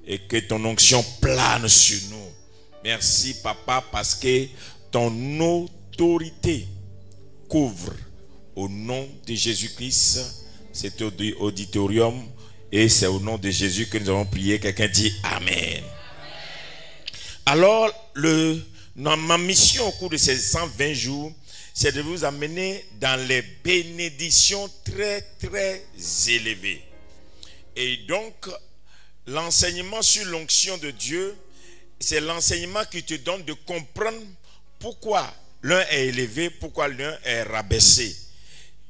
et que ton onction plane sur nous. Merci, Papa, parce que ton autorité couvre au nom de Jésus-Christ cet auditorium, et c'est au nom de Jésus que nous avons prié. Quelqu'un dit Amen. Alors, ma mission au cours de ces 120 jours, c'est de vous amener dans les bénédictions très très élevées. Et donc, l'enseignement sur l'onction de Dieu, c'est l'enseignement qui te donne de comprendre pourquoi l'un est élevé, pourquoi l'un est rabaissé.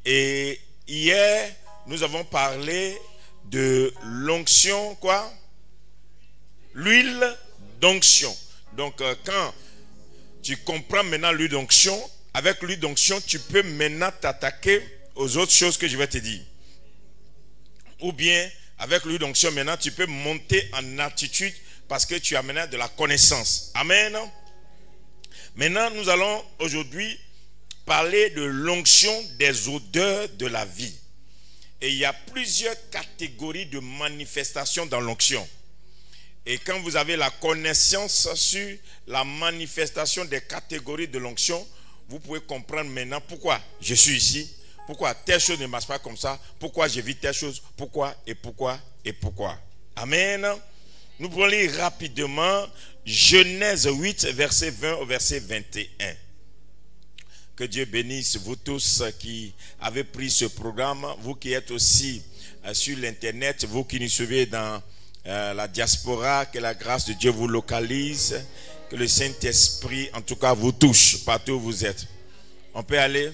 Et hier, nous avons parlé de l'onction, quoi? L'huile d'onction. Donc, quand tu comprends maintenant l'huile d'onction, avec l'huile d'onction, tu peux maintenant t'attaquer aux autres choses que je vais te dire. Ou bien, avec l'huile d'onction, maintenant, tu peux monter en attitude parce que tu as maintenant de la connaissance. Amen. Maintenant, nous allons aujourd'hui parler de l'onction des odeurs de la vie. Et il y a plusieurs catégories de manifestations dans l'onction. Et quand vous avez la connaissance sur la manifestation des catégories de l'onction, vous pouvez comprendre maintenant pourquoi je suis ici, pourquoi telle chose ne marche pas comme ça, pourquoi je vis telle chose, pourquoi et pourquoi et pourquoi. Amen. Nous pouvons lire rapidement Genèse 8, verset 20 au verset 21. Que Dieu bénisse vous tous qui avez pris ce programme, vous qui êtes aussi sur l'internet, vous qui nous suivez dans la diaspora, que la grâce de Dieu vous localise, que le Saint-Esprit en tout cas vous touche partout où vous êtes. On peut aller?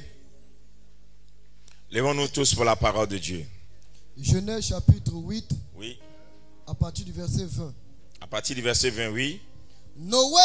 Lèvons-nous tous pour la parole de Dieu. Genèse chapitre 8, oui. À partir du verset 20. À partir du verset 20, oui. Noé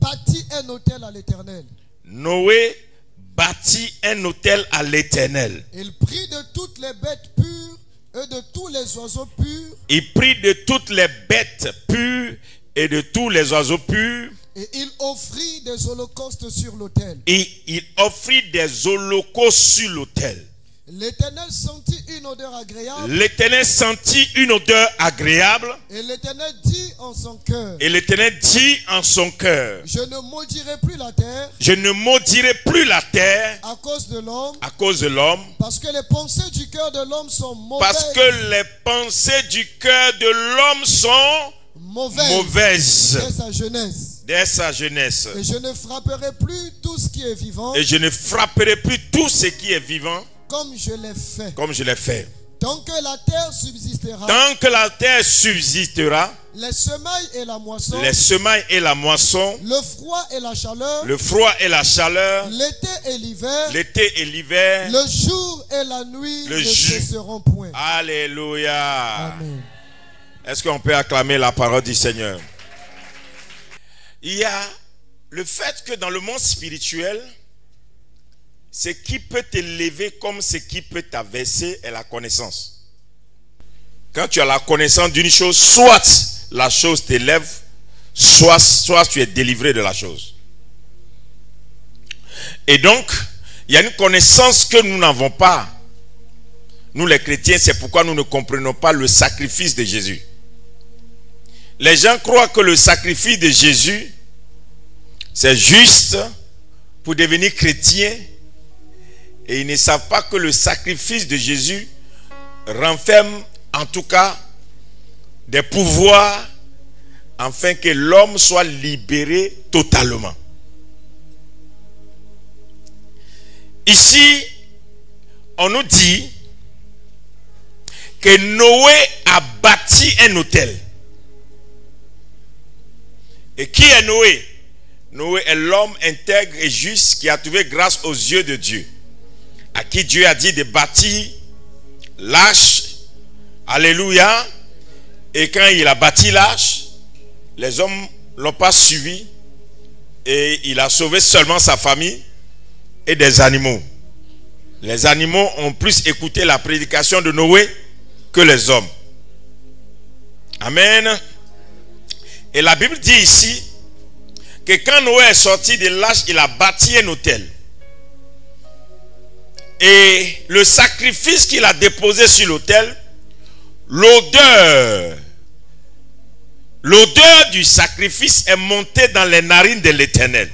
bâtit un autel à l'Éternel. Noé bâtit un autel à l'Éternel. Il prit de toutes les bêtes pures et de tous les oiseaux purs. Il prit de toutes les bêtes pures et de tous les oiseaux purs. Et il offrit des holocaustes sur l'autel. Et il offrit des holocaustes sur l'autel. L'Éternel sentit une odeur agréable. L'Éternel sentit une odeur agréable. Et l'Éternel dit en son cœur. Et l'Éternel dit en son cœur. Je ne maudirai plus la terre. Je ne maudirai plus la terre. À cause de l'homme. À cause de l'homme. Parce que les pensées du cœur de l'homme sont mauvaises. Parce que les pensées du cœur de l'homme sont mauvaises. Dès sa jeunesse. Dès sa jeunesse. Et je ne frapperai plus tout ce qui est vivant. Et je ne frapperai plus tout ce qui est vivant. Comme je l'ai fait. Comme je l'ai fait. Tant que la terre subsistera. Tant que la terre subsistera. Les semailles et la moisson. Les semailles et la moisson. Le froid et la chaleur. Le froid et la chaleur. L'été et l'hiver. L'été et l'hiver. Le jour et la nuit ne cesseront point. Alléluia. Amen. Est-ce qu'on peut acclamer la parole du Seigneur? Il y a le fait que dans le monde spirituel, ce qui peut t'élever comme ce qui peut t'abaisser est la connaissance. Quand tu as la connaissance d'une chose, soit la chose t'élève, soit tu es délivré de la chose. Et donc, il y a une connaissance que nous n'avons pas. Nous les chrétiens, c'est pourquoi nous ne comprenons pas le sacrifice de Jésus. Les gens croient que le sacrifice de Jésus, c'est juste pour devenir chrétien. Et ils ne savent pas que le sacrifice de Jésus renferme en tout cas des pouvoirs afin que l'homme soit libéré totalement. Ici, on nous dit que Noé a bâti un autel. Et qui est Noé? Noé est l'homme intègre et juste qui a trouvé grâce aux yeux de Dieu. À qui Dieu a dit de bâtir l'arche. Alléluia. Et quand il a bâti l'arche, les hommes ne l'ont pas suivi. Et il a sauvé seulement sa famille et des animaux. Les animaux ont plus écouté la prédication de Noé que les hommes. Amen. Et la Bible dit ici que quand Noé est sorti de l'arche, il a bâti un autel. Et le sacrifice qu'il a déposé sur l'autel, l'odeur l'odeur du sacrifice est montée dans les narines de l'Éternel.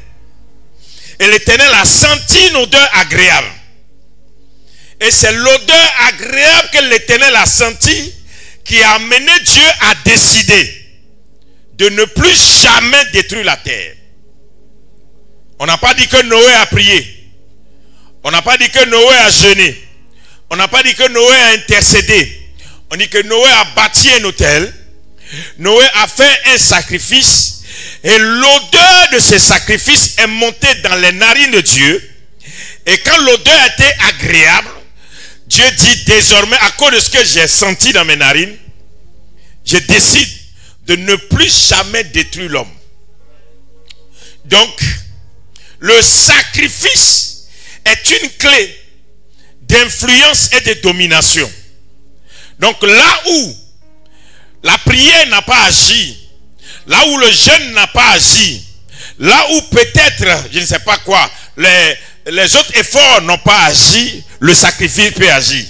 Et l'Éternel a senti une odeur agréable. Et c'est l'odeur agréable que l'Éternel a senti qui a amené Dieu à décider de ne plus jamais détruire la terre. On n'a pas dit que Noé a prié. On n'a pas dit que Noé a jeûné. On n'a pas dit que Noé a intercédé. On dit que Noé a bâti un autel. Noé a fait un sacrifice. Et l'odeur de ce sacrifice est montée dans les narines de Dieu. Et quand l'odeur était agréable, Dieu dit désormais, à cause de ce que j'ai senti dans mes narines, je décide de ne plus jamais détruire l'homme. Donc, le sacrifice est une clé d'influence et de domination. Donc là où la prière n'a pas agi, là où le jeûne n'a pas agi, là où peut-être, je ne sais pas quoi, les autres efforts n'ont pas agi, le sacrifice peut agir.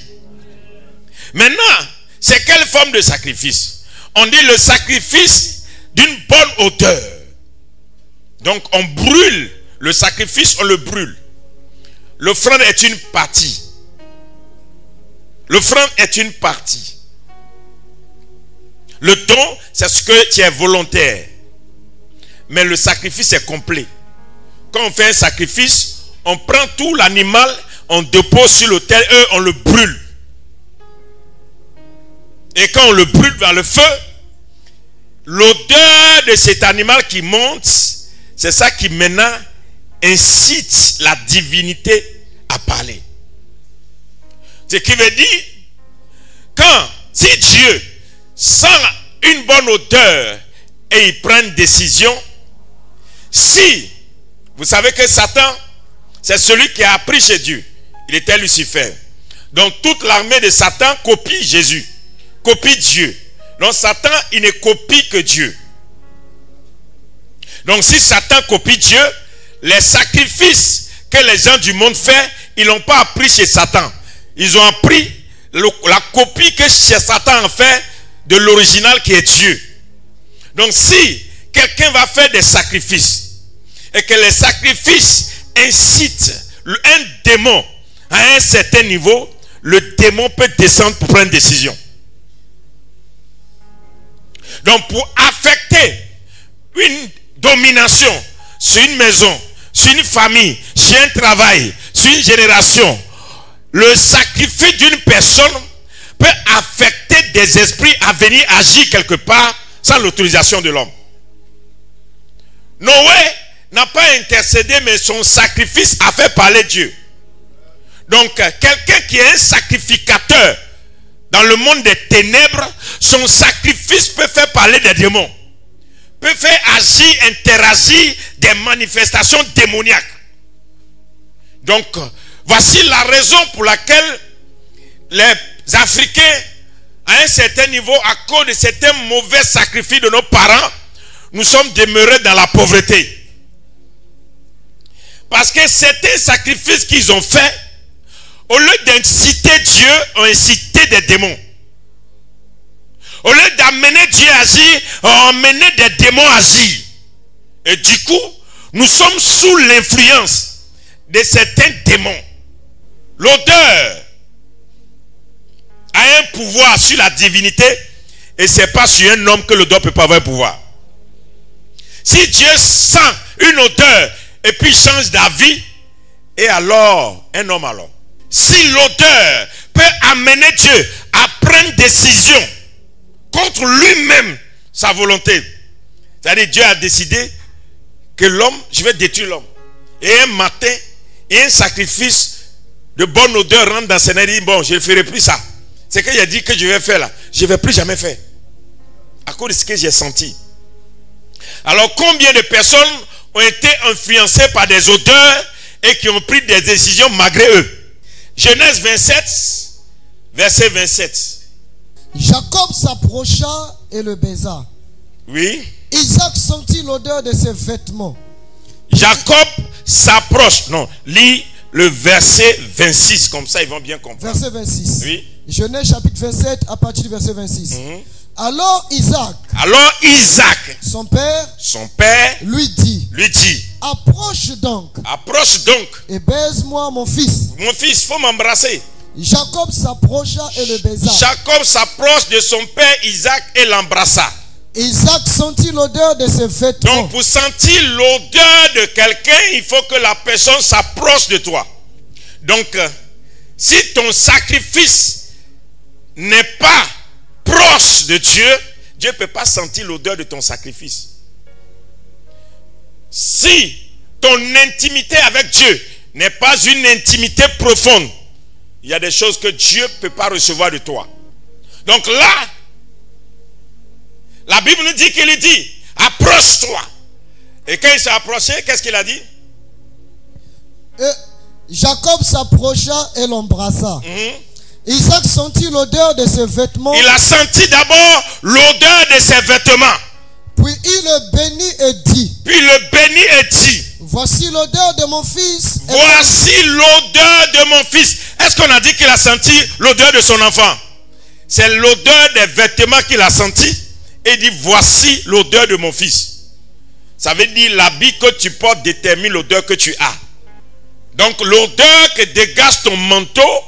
Maintenant, c'est quelle forme de sacrifice? On dit le sacrifice d'une bonne odeur. Donc on brûle le sacrifice, on le brûle. L'offrande est une partie. L'offrande est une partie. Le don, c'est ce que tu es volontaire. Mais le sacrifice est complet. Quand on fait un sacrifice, on prend tout l'animal, on dépose sur l'autel, on le brûle. Et quand on le brûle dans le feu, l'odeur de cet animal qui monte, c'est ça qui maintenant incite la divinité à parler. Ce qui veut dire, si Dieu sent une bonne odeur et il prend une décision, si, vous savez que Satan, c'est celui qui a appris chez Dieu. Il était Lucifer. Donc toute l'armée de Satan copie Jésus, copie Dieu. Donc Satan, il ne copie que Dieu. Donc si Satan copie Dieu, les sacrifices que les gens du monde font, ils n'ont pas appris chez Satan. Ils ont appris la copie que chez Satan en fait de l'original qui est Dieu. Donc si quelqu'un va faire des sacrifices et que les sacrifices incitent un démon à un certain niveau, le démon peut descendre pour prendre une décision. Donc pour affecter une domination sur une maison, sur une famille, sur un travail, sur une génération, le sacrifice d'une personne peut affecter des esprits à venir agir quelque part sans l'autorisation de l'homme. Noé n'a pas intercédé, mais son sacrifice a fait parler Dieu. Donc quelqu'un qui est un sacrificateur dans le monde des ténèbres, son sacrifice peut faire parler des démons, peut faire agir, interagir des manifestations démoniaques. Donc voici la raison pour laquelle les Africains, à un certain niveau, à cause de certains mauvais sacrifices de nos parents, nous sommes demeurés dans la pauvreté. Parce que certains sacrifices qu'ils ont faits, au lieu d'inciter Dieu, ont incité des démons. Au lieu d'amener Dieu à agir, ont amené des démons à agir. Et du coup, nous sommes sous l'influence de certains démons. L'odeur a un pouvoir sur la divinité, et ce n'est pas sur un homme que l'odeur peut pas avoir un pouvoir. Si Dieu sent une odeur et puis change d'avis, et alors, un homme alors. Si l'odeur peut amener Dieu à prendre décision contre lui-même, sa volonté. C'est-à-dire Dieu a décidé que l'homme, je vais détruire l'homme. Et un matin, et un sacrifice de bonne odeur rentre dans ses nez et dit, bon, je ne ferai plus ça. C'est qu'il a dit que je vais faire là. Je ne vais plus jamais faire. À cause de ce que j'ai senti. Alors combien de personnes ont été influencées par des odeurs et qui ont pris des décisions malgré eux? Genèse 27, verset 27. Jacob s'approcha et le baisa. Oui. Isaac sentit l'odeur de ses vêtements. Jacob s'approche. Non, lis le verset 26, comme ça ils vont bien comprendre. Verset 26. Oui. Genèse chapitre 27 à partir du verset 26. Alors Isaac, son père, lui dit, approche donc et baise-moi mon fils. Mon fils, faut m'embrasser. Jacob s'approcha et le baisa. Jacob s'approche de son père Isaac et l'embrassa. Isaac sentit l'odeur de ses vêtements. Donc pour sentir l'odeur de quelqu'un, il faut que la personne s'approche de toi. Donc si ton sacrifice n'est pas proche de Dieu, Dieu ne peut pas sentir l'odeur de ton sacrifice. Si ton intimité avec Dieu n'est pas une intimité profonde, il y a des choses que Dieu ne peut pas recevoir de toi. Donc là, la Bible nous dit qu'il dit, approche-toi. Et quand il s'est approché, qu'est-ce qu'il a dit? Jacob s'approcha et l'embrassa. Isaac sentit l'odeur de ses vêtements. Il a senti d'abord l'odeur de ses vêtements. Puis il le bénit et dit, voici l'odeur de mon fils. Voici l'odeur de mon fils. Est-ce qu'on a dit qu'il a senti l'odeur de son enfant? C'est l'odeur des vêtements qu'il a senti. Et il dit, voici l'odeur de mon fils. Ça veut dire l'habit que tu portes détermine l'odeur que tu as. Donc l'odeur que dégage ton manteau,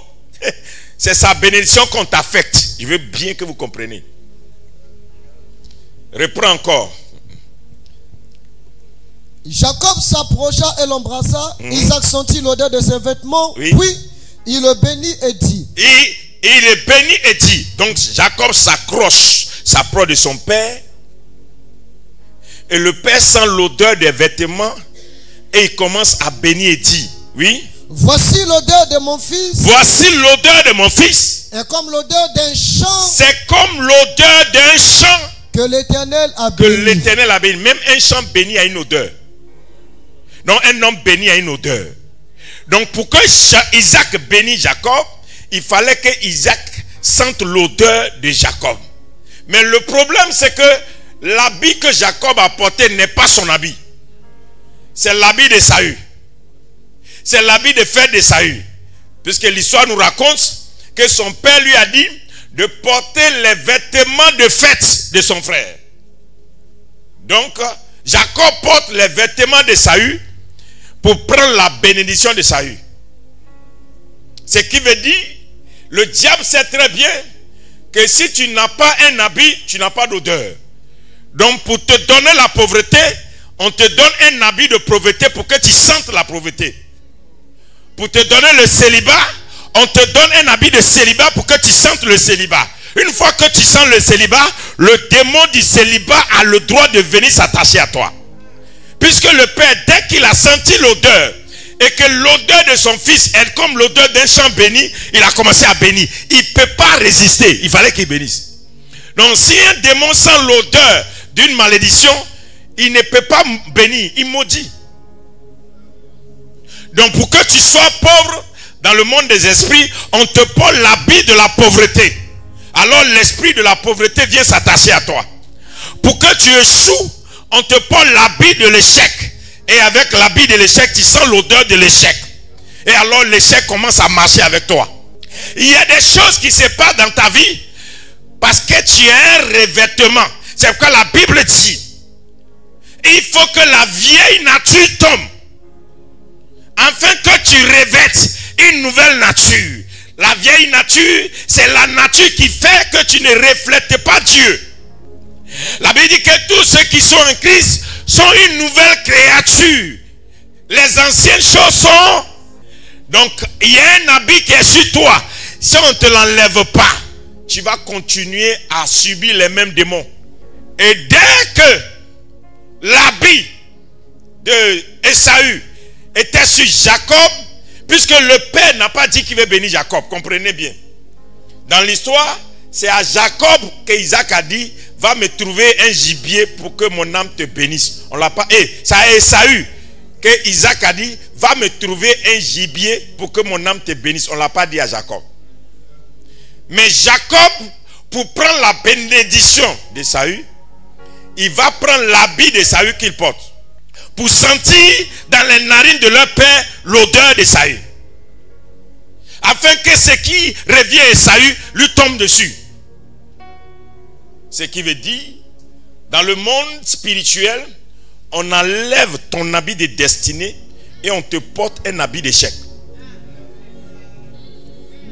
c'est sa bénédiction qu'on t'affecte. Je veux bien que vous compreniez. Reprends encore. Jacob s'approcha et l'embrassa. Isaac sentit l'odeur de ses vêtements. Oui. Puis il le bénit et dit. Il le bénit et dit. Donc Jacob s'approche de son père. Et le père sent l'odeur des vêtements. Et il commence à bénir et dit. Oui. Voici l'odeur de mon fils. Voici l'odeur de mon fils. Et comme l'odeur d'un champ. C'est comme l'odeur d'un champ. Que l'Éternel a béni. Que l'Éternel a béni. Même un champ béni a une odeur. Donc un homme béni a une odeur. Donc pour que Isaac bénisse Jacob, il fallait que Isaac sente l'odeur de Jacob. Mais le problème c'est que l'habit que Jacob a porté n'est pas son habit. C'est l'habit d'Ésaü. C'est l'habit de fête d'Ésaü. Puisque l'histoire nous raconte que son père lui a dit de porter les vêtements de fête de son frère. Donc Jacob porte les vêtements d'Ésaü pour prendre la bénédiction d'Ésaü. Ce qui veut dire, le diable sait très bien que si tu n'as pas un habit, tu n'as pas d'odeur. Donc pour te donner la pauvreté, on te donne un habit de pauvreté pour que tu sentes la pauvreté. Pour te donner le célibat, on te donne un habit de célibat pour que tu sentes le célibat. Une fois que tu sens le célibat, le démon du célibat a le droit de venir s'attacher à toi. Puisque le père, dès qu'il a senti l'odeur, et que l'odeur de son fils est comme l'odeur d'un champ béni, il a commencé à bénir. Il ne peut pas résister, il fallait qu'il bénisse. Donc si un démon sent l'odeur d'une malédiction, il ne peut pas bénir, il maudit. Donc pour que tu sois pauvre dans le monde des esprits, on te porte l'habit de la pauvreté. Alors l'esprit de la pauvreté vient s'attacher à toi. Pour que tu échoues, on te porte l'habit de l'échec. Et avec l'habit de l'échec, tu sens l'odeur de l'échec. Et alors l'échec commence à marcher avec toi. Il y a des choses qui se passent dans ta vie parce que tu as un revêtement. C'est pourquoi la Bible dit, il faut que la vieille nature tombe, afin que tu revêtes une nouvelle nature. La vieille nature, c'est la nature qui fait que tu ne reflètes pas Dieu. La Bible dit que tous ceux qui sont en Christ sont une nouvelle créature. Les anciennes choses sont... Donc, il y a un habit qui est sur toi. Si on ne te l'enlève pas, tu vas continuer à subir les mêmes démons. Et dès que l'habit de Ésaü était sur Jacob, puisque le père n'a pas dit qu'il veut bénir Jacob, comprenez bien. Dans l'histoire, c'est à Jacob qu'Isaac a dit, va me trouver un gibier pour que mon âme te bénisse. On l'a pas. C'est à Ésaü que Isaac a dit, va me trouver un gibier pour que mon âme te bénisse. On ne l'a pas dit à Jacob. Mais Jacob, pour prendre la bénédiction d'Ésaü, il va prendre l'habit d'Ésaü qu'il porte, pour sentir dans les narines de leur père l'odeur d'Ésaü, afin que ce qui revient à Ésaü lui tombe dessus. Ce qui veut dire, dans le monde spirituel, on enlève ton habit de destinée et on te porte un habit d'échec.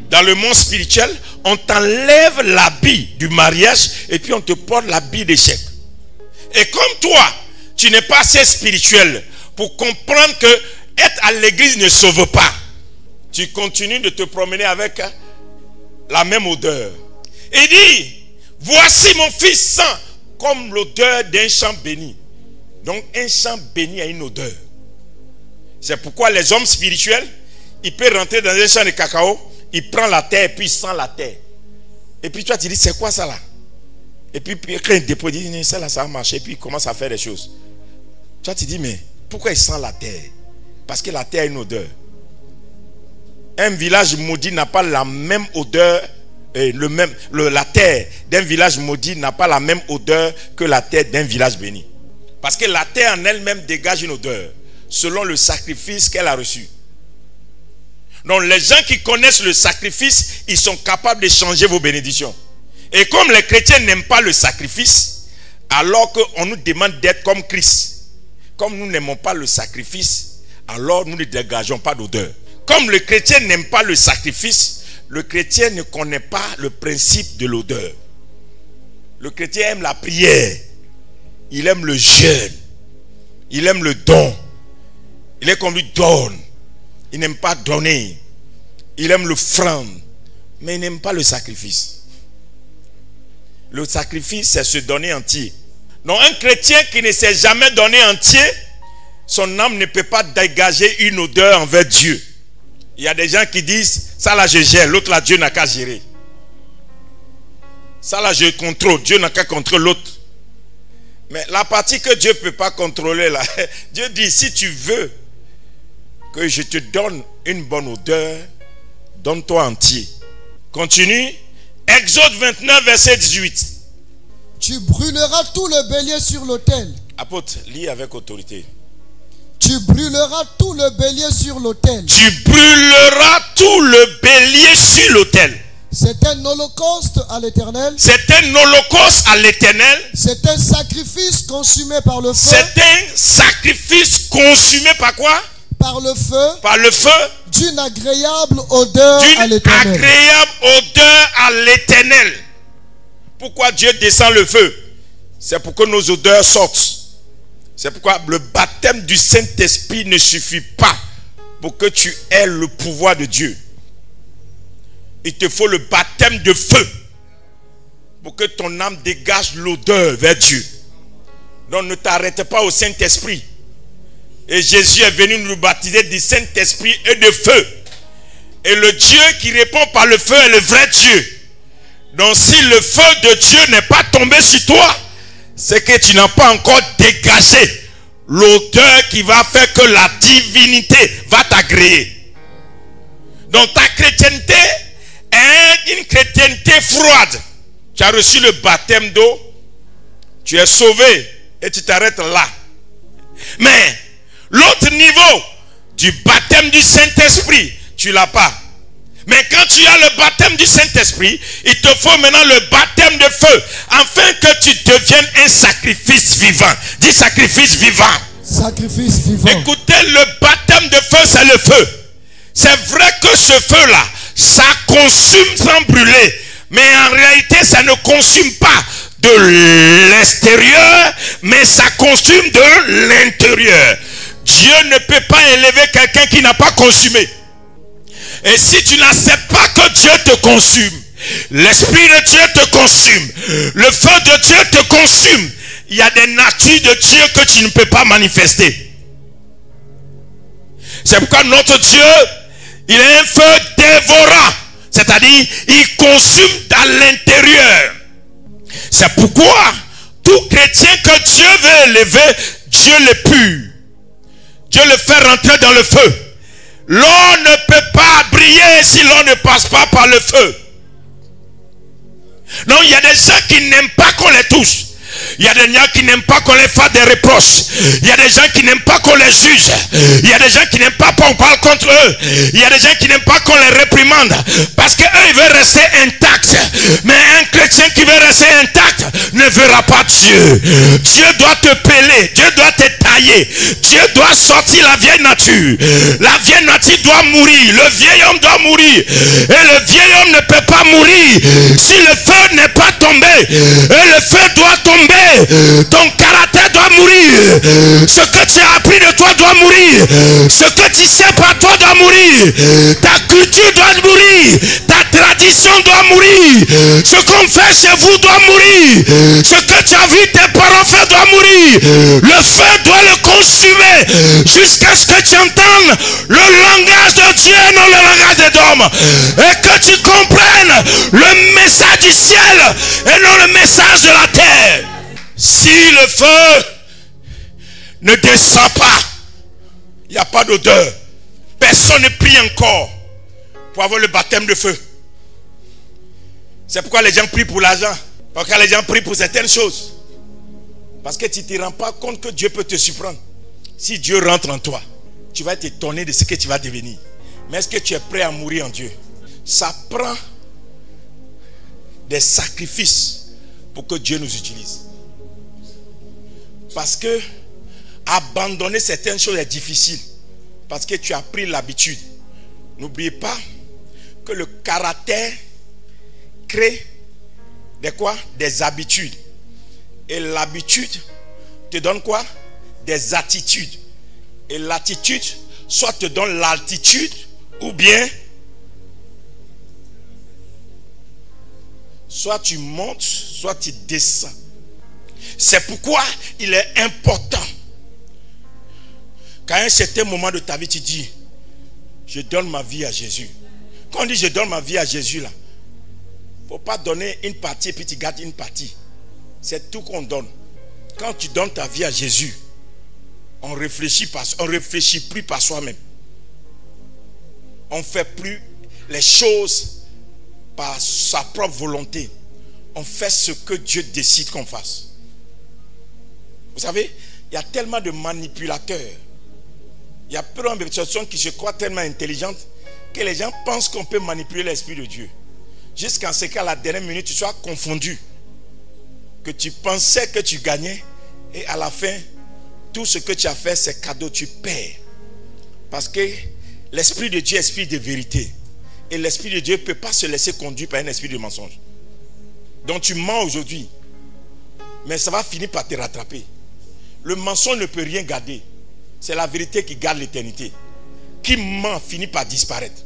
Dans le monde spirituel, on t'enlève l'habit du mariage et puis on te porte l'habit d'échec. Et comme toi, tu n'es pas assez spirituel pour comprendre que être à l'église ne sauve pas, tu continues de te promener avec la même odeur. Il dit, voici mon fils saint, comme l'odeur d'un champ béni. Donc un champ béni a une odeur. C'est pourquoi les hommes spirituels, ils peuvent rentrer dans un champ de cacao, ils prennent la terre et puis ils sentent la terre. Et puis toi tu dis, c'est quoi ça là? Et puis quand il dépose, il dit, ça là ça va marcher. Et puis il commence à faire des choses. Toi tu dis, mais pourquoi il sent la terre? Parce que la terre a une odeur. Un village maudit n'a pas la même odeur. La terre d'un village maudit n'a pas la même odeur que la terre d'un village béni. Parce que la terre en elle-même dégage une odeur selon le sacrifice qu'elle a reçu. Donc les gens qui connaissent le sacrifice, ils sont capables de changer vos bénédictions. Et comme les chrétiens n'aiment pas le sacrifice, alors qu'on nous demande d'être comme Christ. Comme nous n'aimons pas le sacrifice, alors nous ne dégageons pas d'odeur. Comme le chrétien n'aime pas le sacrifice, le chrétien ne connaît pas le principe de l'odeur. Le chrétien aime la prière. Il aime le jeûne. Il aime le don. Il est comme lui donne. Il n'aime pas donner. Il aime l'offrande. Mais il n'aime pas le sacrifice. Le sacrifice, c'est se donner entier. Donc un chrétien qui ne s'est jamais donné entier, son âme ne peut pas dégager une odeur envers Dieu. Il y a des gens qui disent, ça là je gère, l'autre là Dieu n'a qu'à gérer. Ça là je contrôle, Dieu n'a qu'à contrôler l'autre. Mais la partie que Dieu ne peut pas contrôler là, Dieu dit, si tu veux que je te donne une bonne odeur, donne-toi entier. Continue. Exode 29, verset 18. Tu brûleras tout le bélier sur l'autel. Apôtre, lis avec autorité. Tu brûleras tout le bélier sur l'autel. Tu brûleras tout le bélier sur l'autel. C'est un holocauste à l'Éternel. C'est un holocauste à l'Éternel. C'est un sacrifice consumé par le feu. C'est un sacrifice consumé par quoi? Par le feu. Par le feu. D'une agréable odeur à l'Éternel. D'une agréable odeur à l'Éternel. Pourquoi Dieu descend le feu? C'est pour que nos odeurs sortent. C'est pourquoi le baptême du Saint-Esprit ne suffit pas pour que tu aies le pouvoir de Dieu. Il te faut le baptême de feu pour que ton âme dégage l'odeur vers Dieu. Donc ne t'arrête pas au Saint-Esprit. Et Jésus est venu nous baptiser du Saint-Esprit et de feu. Et le Dieu qui répond par le feu est le vrai Dieu. Donc si le feu de Dieu n'est pas tombé sur toi, c'est que tu n'as pas encore dégagé l'odeur qui va faire que la divinité va t'agréer. Donc ta chrétienté est une chrétienté froide. Tu as reçu le baptême d'eau, tu es sauvé et tu t'arrêtes là. Mais l'autre niveau du baptême du Saint-Esprit, tu ne l'as pas. Mais quand tu as le baptême du Saint-Esprit, il te faut maintenant le baptême de feu, afin que tu deviennes un sacrifice vivant. Dis sacrifice vivant. Sacrifice vivant. Écoutez, le baptême de feu, c'est le feu. C'est vrai que ce feu-là, ça consume sans brûler. Mais en réalité, ça ne consume pas de l'extérieur, mais ça consume de l'intérieur. Dieu ne peut pas élever quelqu'un qui n'a pas consumé. Et si tu n'acceptes pas que Dieu te consume, l'Esprit de Dieu te consume, le feu de Dieu te consume, il y a des natures de Dieu que tu ne peux pas manifester. C'est pourquoi notre Dieu, il est un feu dévorant. C'est-à-dire, il consume à l'intérieur. C'est pourquoi tout chrétien que Dieu veut élever, Dieu l'épure. Dieu le fait rentrer dans le feu. L'eau ne peut pas briller si l'eau ne passe pas par le feu. Donc il y a des gens qui n'aiment pas qu'on les touche. Il y a des gens qui n'aiment pas qu'on les fasse des reproches. Il y a des gens qui n'aiment pas qu'on les juge. Il y a des gens qui n'aiment pas qu'on parle contre eux. Il y a des gens qui n'aiment pas qu'on les réprimande. Parce qu'eux, ils veulent rester intacts. Mais un chrétien qui veut rester intact ne verra pas Dieu. Dieu doit te peler. Dieu doit te tailler. Dieu doit sortir la vieille nature. La vieille nature doit mourir. Le vieil homme doit mourir. Et le vieil homme ne peut pas mourir si le feu n'est pas tombé. Et le feu doit tomber. Ton caractère doit mourir. Ce que tu as appris de toi doit mourir. Ce que tu sais par toi doit mourir. Ta culture doit mourir. Ta tradition doit mourir. Ce qu'on fait chez vous doit mourir. Ce que tu as vu tes parents faire doit mourir. Le feu doit le consumer jusqu'à ce que tu entendes le langage de Dieu, non le langage des hommes. Et que tu comprennes le message du ciel et non le message de la terre. Si le feu ne descend pas, il n'y a pas d'odeur. Personne ne prie encore pour avoir le baptême de feu. C'est pourquoi les gens prient pour l'argent. Pourquoi les gens prient pour certaines choses. Parce que tu ne te rends pas compte que Dieu peut te surprendre. Si Dieu rentre en toi, tu vas être étonné de ce que tu vas devenir. Mais est-ce que tu es prêt à mourir en Dieu? Ça prend des sacrifices pour que Dieu nous utilise. Parce que abandonner certaines choses est difficile. Parce que tu as pris l'habitude. N'oubliez pas que le caractère crée des quoi? Des habitudes. Et l'habitude te donne quoi? Des attitudes. Et l'attitude soit te donne l'altitude ou bien soit tu montes, soit tu descends. C'est pourquoi il est important qu'à un certain moment de ta vie tu dis je donne ma vie à Jésus. Quand on dit je donne ma vie à Jésus là, il ne faut pas donner une partie et puis tu gardes une partie. C'est tout qu'on donne. Quand tu donnes ta vie à Jésus, on réfléchit plus par soi-même. On ne fait plus les choses par sa propre volonté. On fait ce que Dieu décide qu'on fasse. Vous savez, il y a tellement de manipulateurs. Il y a plein de personnes qui se croient tellement intelligentes que les gens pensent qu'on peut manipuler l'Esprit de Dieu. Jusqu'à ce qu'à la dernière minute, tu sois confondu. Que tu pensais que tu gagnais et à la fin, tout ce que tu as fait, c'est cadeau, tu perds. Parce que l'Esprit de Dieu est esprit de vérité. Et l'Esprit de Dieu ne peut pas se laisser conduire par un esprit de mensonge. Donc tu mens aujourd'hui, mais ça va finir par te rattraper. Le mensonge ne peut rien garder. C'est la vérité qui garde l'éternité. Qui ment finit par disparaître.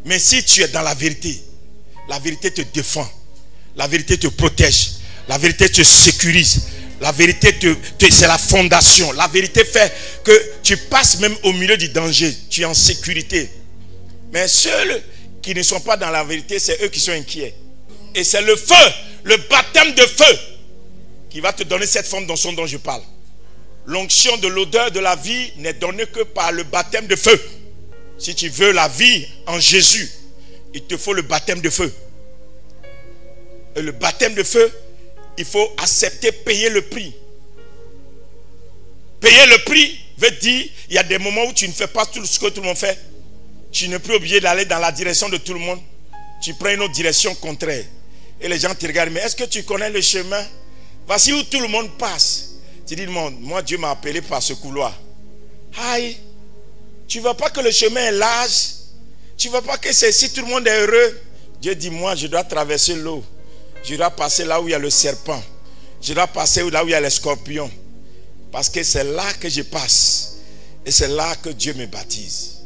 Mais si tu es dans la vérité te défend. La vérité te protège. La vérité te sécurise. La vérité c'est la fondation. La vérité fait que tu passes même au milieu du danger. Tu es en sécurité. Mais ceux qui ne sont pas dans la vérité, c'est eux qui sont inquiets. Et c'est le feu, le baptême de feu, qui va te donner cette forme d'onction dont je parle. L'onction de l'odeur de la vie n'est donnée que par le baptême de feu. Si tu veux la vie en Jésus, il te faut le baptême de feu. Et le baptême de feu, il faut accepter, payer le prix. Payer le prix veut dire, il y a des moments où tu ne fais pas tout ce que tout le monde fait. Tu n'es plus obligé d'aller dans la direction de tout le monde. Tu prends une autre direction contraire. Et les gens te regardent, mais est-ce que tu connais le chemin? Voici où tout le monde passe. Tu dis, moi Dieu m'a appelé par ce couloir. Aïe, tu ne vois pas que le chemin est large? Tu ne vois pas que c'est si tout le monde est heureux? Dieu dit, moi je dois traverser l'eau. Je dois passer là où il y a le serpent. Je dois passer là où il y a les scorpions. Parce que c'est là que je passe. Et c'est là que Dieu me baptise.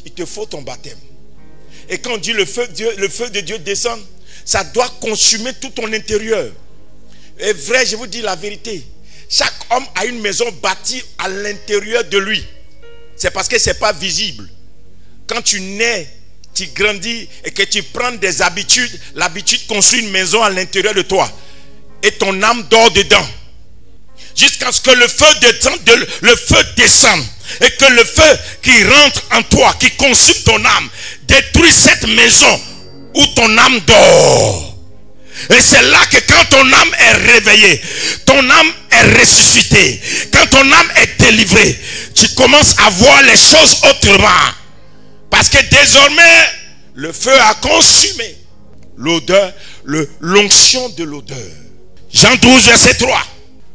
Il te faut ton baptême. Et quand on dit le feu de Dieu descend, ça doit consumer tout ton intérieur. Et vrai, je vous dis la vérité. Chaque homme a une maison bâtie à l'intérieur de lui. C'est parce que ce n'est pas visible. Quand tu nais, tu grandis et que tu prends des habitudes, l'habitude construit une maison à l'intérieur de toi. Et ton âme dort dedans. Jusqu'à ce que le feu descende. Et que le feu qui rentre en toi, qui consume ton âme, détruit cette maison où ton âme dort. Et c'est là que quand ton âme est réveillée, ton âme est ressuscitée, quand ton âme est délivrée, tu commences à voir les choses autrement. Parce que désormais, le feu a consumé l'odeur, l'onction de l'odeur. Jean 12, verset 3.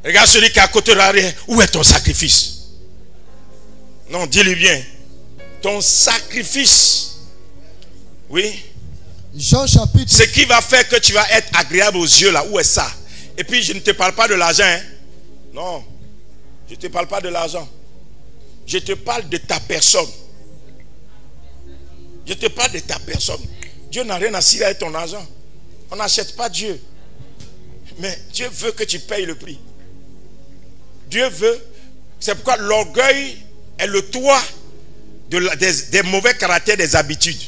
Regarde celui qui est à côté de l'arrière. Où est ton sacrifice? Non, dis-lui bien. Ton sacrifice. Oui. Jean chapitre. Ce qui va faire que tu vas être agréable aux yeux là. Où est ça? Et puis je ne te parle pas de l'argent. Hein? Non. Je ne te parle pas de l'argent. Je te parle de ta personne. Je te parle de ta personne. Dieu n'a rien à cirer avec ton argent. On n'achète pas Dieu. Mais Dieu veut que tu payes le prix. Dieu veut. C'est pourquoi l'orgueil est le toit des mauvais caractères, des habitudes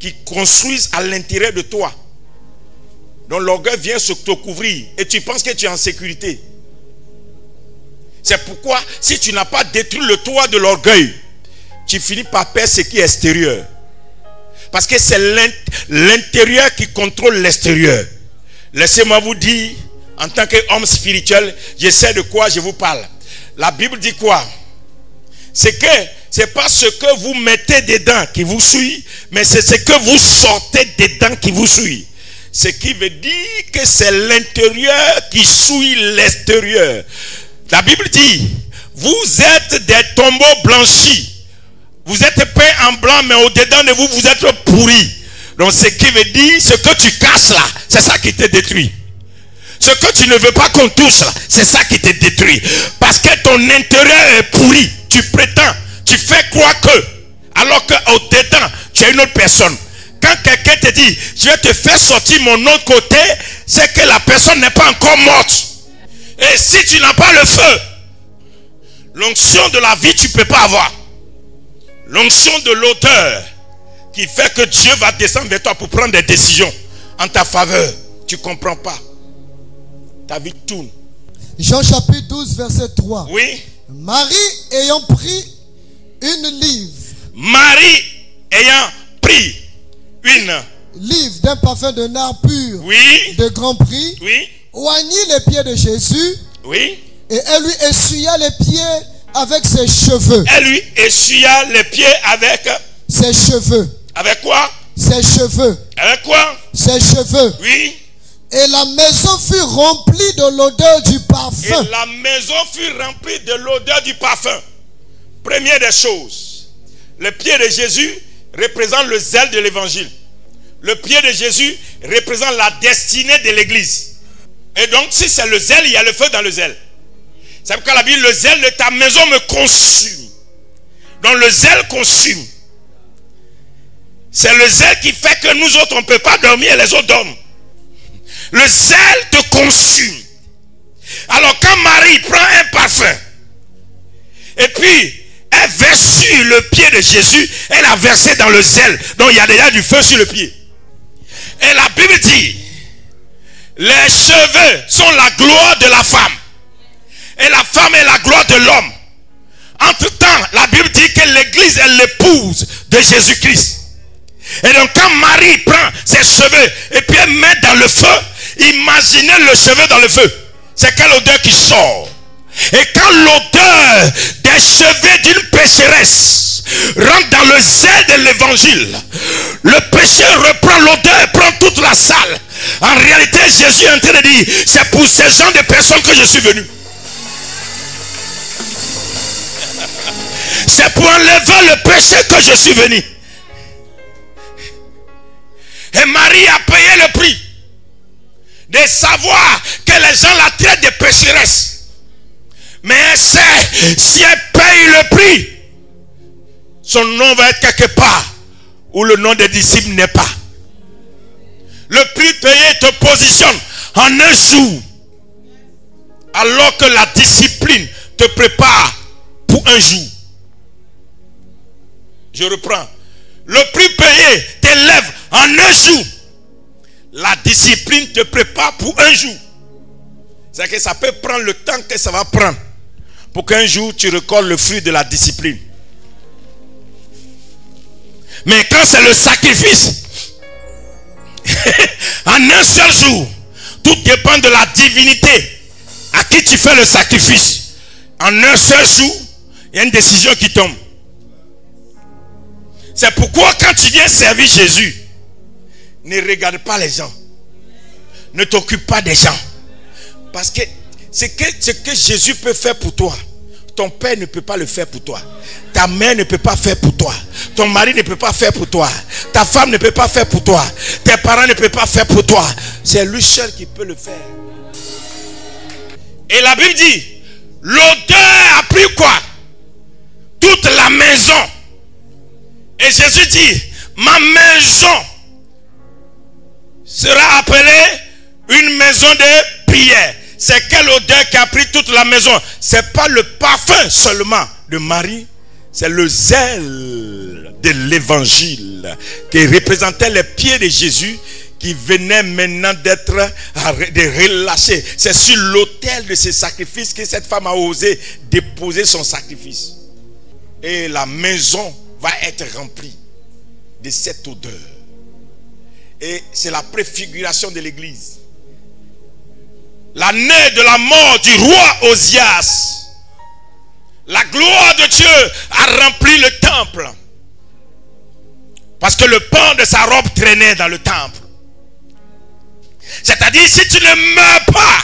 qui construisent à l'intérieur de toi. Donc l'orgueil vient se te couvrir et tu penses que tu es en sécurité. C'est pourquoi si tu n'as pas détruit le toit de l'orgueil, tu finis par perdre ce qui est extérieur. Parce que c'est l'intérieur qui contrôle l'extérieur. Laissez-moi vous dire, en tant qu'homme spirituel, je sais de quoi je vous parle. La Bible dit quoi? C'est que c'est pas ce que vous mettez dedans qui vous suit, mais c'est ce que vous sortez dedans qui vous suit. Ce qui veut dire que c'est l'intérieur qui suit l'extérieur. La Bible dit, vous êtes des tombeaux blanchis. Vous êtes peints en blanc, mais au-dedans de vous, vous êtes pourris. Donc ce qui veut dire, ce que tu casses là, c'est ça qui te détruit. Ce que tu ne veux pas qu'on touche là, c'est ça qui te détruit. Parce que ton intérieur est pourri. Tu prétends, tu fais croire que, alors qu'au-dedans, tu es une autre personne. Quand quelqu'un te dit, je vais te faire sortir mon autre côté, c'est que la personne n'est pas encore morte. Et si tu n'as pas le feu, l'onction de la vie, tu ne peux pas avoir. L'onction de l'auteur qui fait que Dieu va descendre vers toi pour prendre des décisions en ta faveur. Tu ne comprends pas. Ta vie tourne. Jean chapitre 12 verset 3. Oui. Marie ayant pris une livre. Marie ayant pris une livre d'un parfum de nard pur. Oui. De grand prix. Oui. Oignit les pieds de Jésus. Oui. Et elle lui essuya les pieds avec ses cheveux. Elle lui essuya les pieds avec ses cheveux. Avec quoi? Ses cheveux. Avec quoi? Ses cheveux. Oui. Et la maison fut remplie de l'odeur du parfum. Et la maison fut remplie de l'odeur du parfum. Première des choses, le pied de Jésus représente le zèle de l'évangile. Le pied de Jésus représente la destinée de l'église. Et donc, si c'est le zèle, il y a le feu dans le zèle. C'est pourquoi la Bible, le zèle de ta maison me consume. Donc le zèle consume. C'est le zèle qui fait que nous autres, on ne peut pas dormir et les autres dorment. Le zèle te consume. Alors quand Marie prend un parfum, et puis elle verse sur le pied de Jésus, elle a versé dans le zèle. Donc il y a déjà du feu sur le pied. Et la Bible dit, les cheveux sont la gloire de la femme. Et la femme est la gloire de l'homme. Entre-temps, la Bible dit que l'église est l'épouse de Jésus-Christ. Et donc quand Marie prend ses cheveux et puis elle met dans le feu, imaginez le cheveu dans le feu. C'est quelle odeur qui sort? Et quand l'odeur des cheveux d'une pécheresse rentre dans le zèle de l'évangile, le péché reprend l'odeur et prend toute la salle. En réalité, Jésus est en train de dire, c'est pour ces gens de personnes que je suis venu. C'est pour enlever le péché que je suis venu. Et Marie a payé le prix de savoir que les gens la traitent de pécheresse. Mais elle sait, si elle paye le prix, son nom va être quelque part où le nom des disciples n'est pas. Le prix payé te positionne en un jour, alors que la discipline te prépare pour un jour. Je reprends. Le prix payé t'élève en un jour. La discipline te prépare pour un jour. C'est que ça peut prendre le temps que ça va prendre pour qu'un jour tu récoltes le fruit de la discipline. Mais quand c'est le sacrifice, En un seul jour. Tout dépend de la divinité à qui tu fais le sacrifice. En un seul jour, il y a une décision qui tombe. C'est pourquoi quand tu viens servir Jésus, ne regarde pas les gens. Ne t'occupe pas des gens. Parce que ce que Jésus peut faire pour toi, ton père ne peut pas le faire pour toi. Ta mère ne peut pas faire pour toi. Ton mari ne peut pas faire pour toi. Ta femme ne peut pas faire pour toi. Tes parents ne peuvent pas faire pour toi. C'est lui seul qui peut le faire. Et la Bible dit, l'odeur a pris quoi? Toute la maison. Et Jésus dit, ma maison sera appelée une maison de prière. C'est quelle odeur qui a pris toute la maison? C'est pas le parfum seulement de Marie, c'est le zèle de l'évangile qui représentait les pieds de Jésus, qui venait maintenant d'être relâché. C'est sur l'autel de ces sacrifices que cette femme a osé déposer son sacrifice. Et la maison va être remplie de cette odeur. Et c'est la préfiguration de l'église. L'année de la mort du roi Osias, la gloire de Dieu a rempli le temple. Parce que le pan de sa robe traînait dans le temple. C'est-à-dire, si tu ne meurs pas,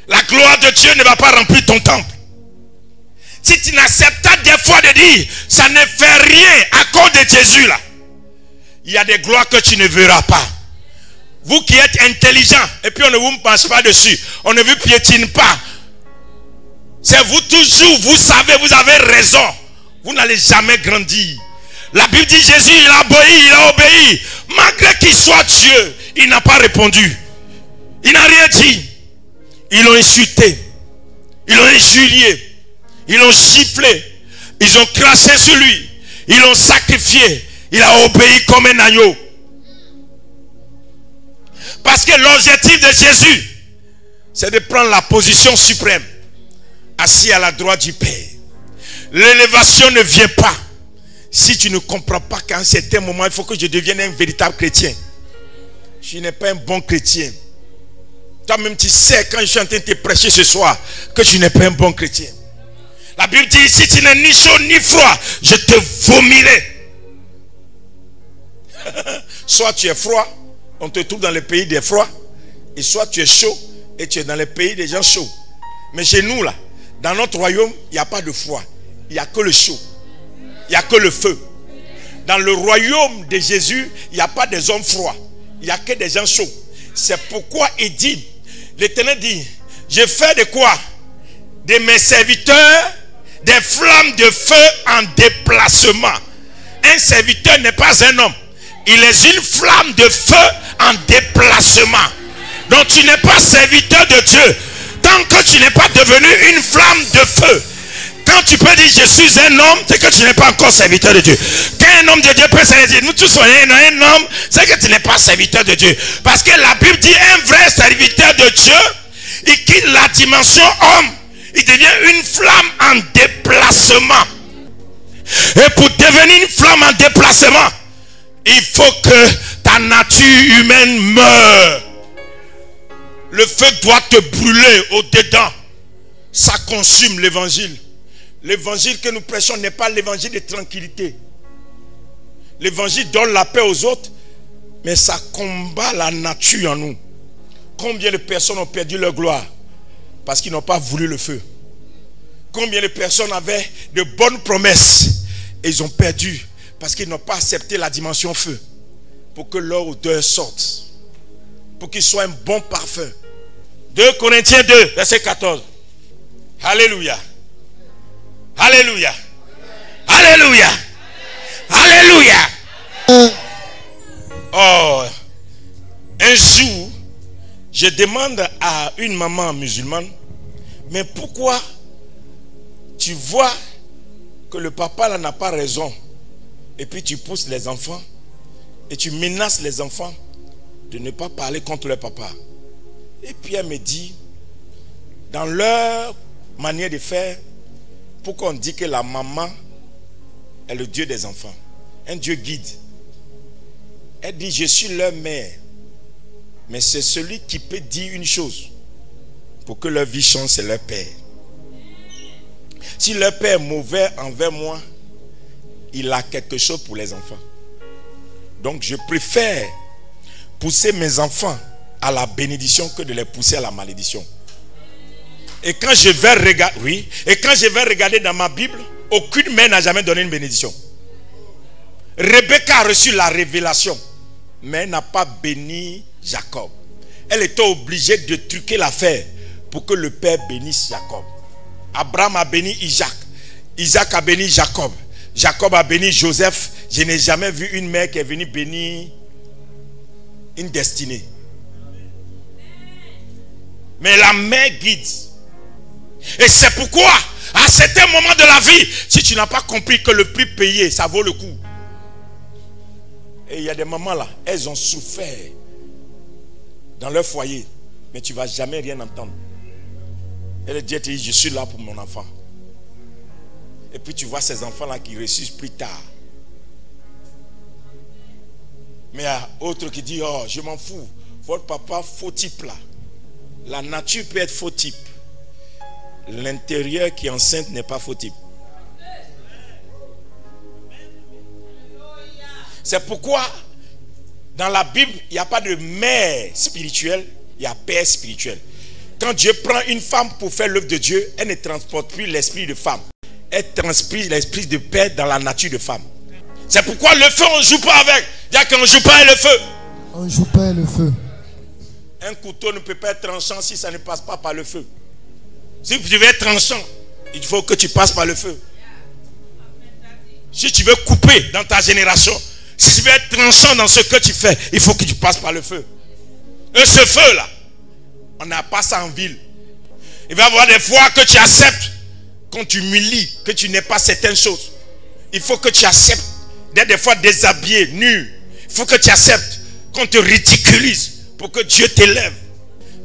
la gloire de Dieu ne va pas remplir ton temple. Si tu n'acceptes pas des fois de dire, ça ne fait rien à cause de Jésus là, il y a des gloires que tu ne verras pas. Vous qui êtes intelligents, et puis on ne vous pense pas dessus, on ne vous piétine pas. C'est vous toujours, vous savez, vous avez raison. Vous n'allez jamais grandir. La Bible dit Jésus, il a obéi. Malgré qu'il soit Dieu, il n'a pas répondu. Il n'a rien dit. Ils l'ont insulté. Ils l'ont injurié. Ils l'ont giflé. Ils ont craché sur lui. Ils l'ont sacrifié. Il a obéi comme un agneau. Parce que l'objectif de Jésus, c'est de prendre la position suprême, assis à la droite du Père. L'élévation ne vient pas si tu ne comprends pas qu'à un certain moment, il faut que je devienne un véritable chrétien. Je n'ai pas un bon chrétien. Toi-même, tu sais, quand je suis en train de te prêcher ce soir, que tu n'es pas un bon chrétien. La Bible dit, si tu n'es ni chaud ni froid, je te vomirai. Soit tu es froid, on te trouve dans le pays des froids, et soit tu es chaud, et tu es dans le pays des gens chauds. Mais chez nous, là, dans notre royaume, il n'y a pas de froid. Il n'y a que le chaud. Il n'y a que le feu. Dans le royaume de Jésus, il n'y a pas des hommes froids. Il n'y a que des gens chauds. C'est pourquoi il dit, l'Éternel dit, je fais de quoi? De mes serviteurs, des flammes de feu en déplacement. Un serviteur n'est pas un homme. Il est une flamme de feu en déplacement. Donc tu n'es pas serviteur de Dieu tant que tu n'es pas devenu une flamme de feu. Quand tu peux dire je suis un homme, c'est que tu n'es pas encore serviteur de Dieu. Quand un homme de Dieu peut se dire nous tous sommes un homme, c'est que tu n'es pas serviteur de Dieu. Parce que la Bible dit un vrai serviteur de Dieu, il quitte la dimension homme, il devient une flamme en déplacement. Et pour devenir une flamme en déplacement, il faut que ta nature humaine meure. Le feu doit te brûler au-dedans. Ça consume l'évangile. L'évangile que nous prêchons n'est pas l'évangile de tranquillité. L'évangile donne la paix aux autres, mais ça combat la nature en nous. Combien de personnes ont perdu leur gloire parce qu'ils n'ont pas voulu le feu? Combien de personnes avaient de bonnes promesses et ils ont perdu parce qu'ils n'ont pas accepté la dimension feu pour que leur odeur sorte, pour qu'il soit un bon parfum. 2 Corinthiens 2, verset 14. Alléluia. Alléluia. Alléluia. Alléluia. Oh, un jour, je demande à une maman musulmane, mais pourquoi tu vois que le papa là n'a pas raison et puis tu pousses les enfants et tu menaces les enfants de ne pas parler contre leur papa? Et puis elle me dit, dans leur manière de faire, pourquoi on dit que la maman est le Dieu des enfants, un Dieu guide? Elle dit, je suis leur mère, Mais c'est celui qui peut dire une chose pour que leur vie change, c'est leur père. Si leur père est mauvais envers moi, il a quelque chose pour les enfants. Donc je préfère pousser mes enfants à la bénédiction que de les pousser à la malédiction. Et quand je vais regarder, et quand je vais regarder dans ma Bible, aucune mère n'a jamais donné une bénédiction. Rebecca a reçu la révélation, mais elle n'a pas béni Jacob. Elle était obligée de truquer l'affaire pour que le père bénisse Jacob. Abraham a béni Isaac. Isaac a béni Jacob. Jacob a béni Joseph. Je n'ai jamais vu une mère qui est venue bénir une destinée. Mais la mère guide. Et c'est pourquoi, à certains moments de la vie, si tu n'as pas compris que le prix payé, ça vaut le coup. Et il y a des mamans là, elles ont souffert dans leur foyer, mais tu ne vas jamais rien entendre. Elle dit, je suis là pour mon enfant. Et puis tu vois ces enfants-là qui ressuscitent plus tard. Mais il y a d'autres qui disent, oh, je m'en fous. Votre papa, faux type là. La nature peut être faux type. L'intérieur qui est enceinte n'est pas faux type. C'est pourquoi dans la Bible, il n'y a pas de mère spirituelle, il y a père spirituel. Quand Dieu prend une femme pour faire l'œuvre de Dieu, elle ne transporte plus l'esprit de femme. Elle transpire l'esprit de père dans la nature de femme. C'est pourquoi le feu, on ne joue pas avec. Il y a qu'on ne joue pas avec le feu. On ne joue pas avec le feu. Un couteau ne peut pas être tranchant si ça ne passe pas par le feu. Si tu veux être tranchant, il faut que tu passes par le feu. Si tu veux couper dans ta génération, si tu veux être tranchant dans ce que tu fais, il faut que tu passes par le feu. Et ce feu-là, on n'a pas ça en ville. Il va y avoir des fois que tu acceptes, quand tu humilies, que tu n'es pas certaines choses. Il faut que tu acceptes d'être des fois déshabillé, nu. Il faut que tu acceptes qu'on te ridiculise pour que Dieu t'élève.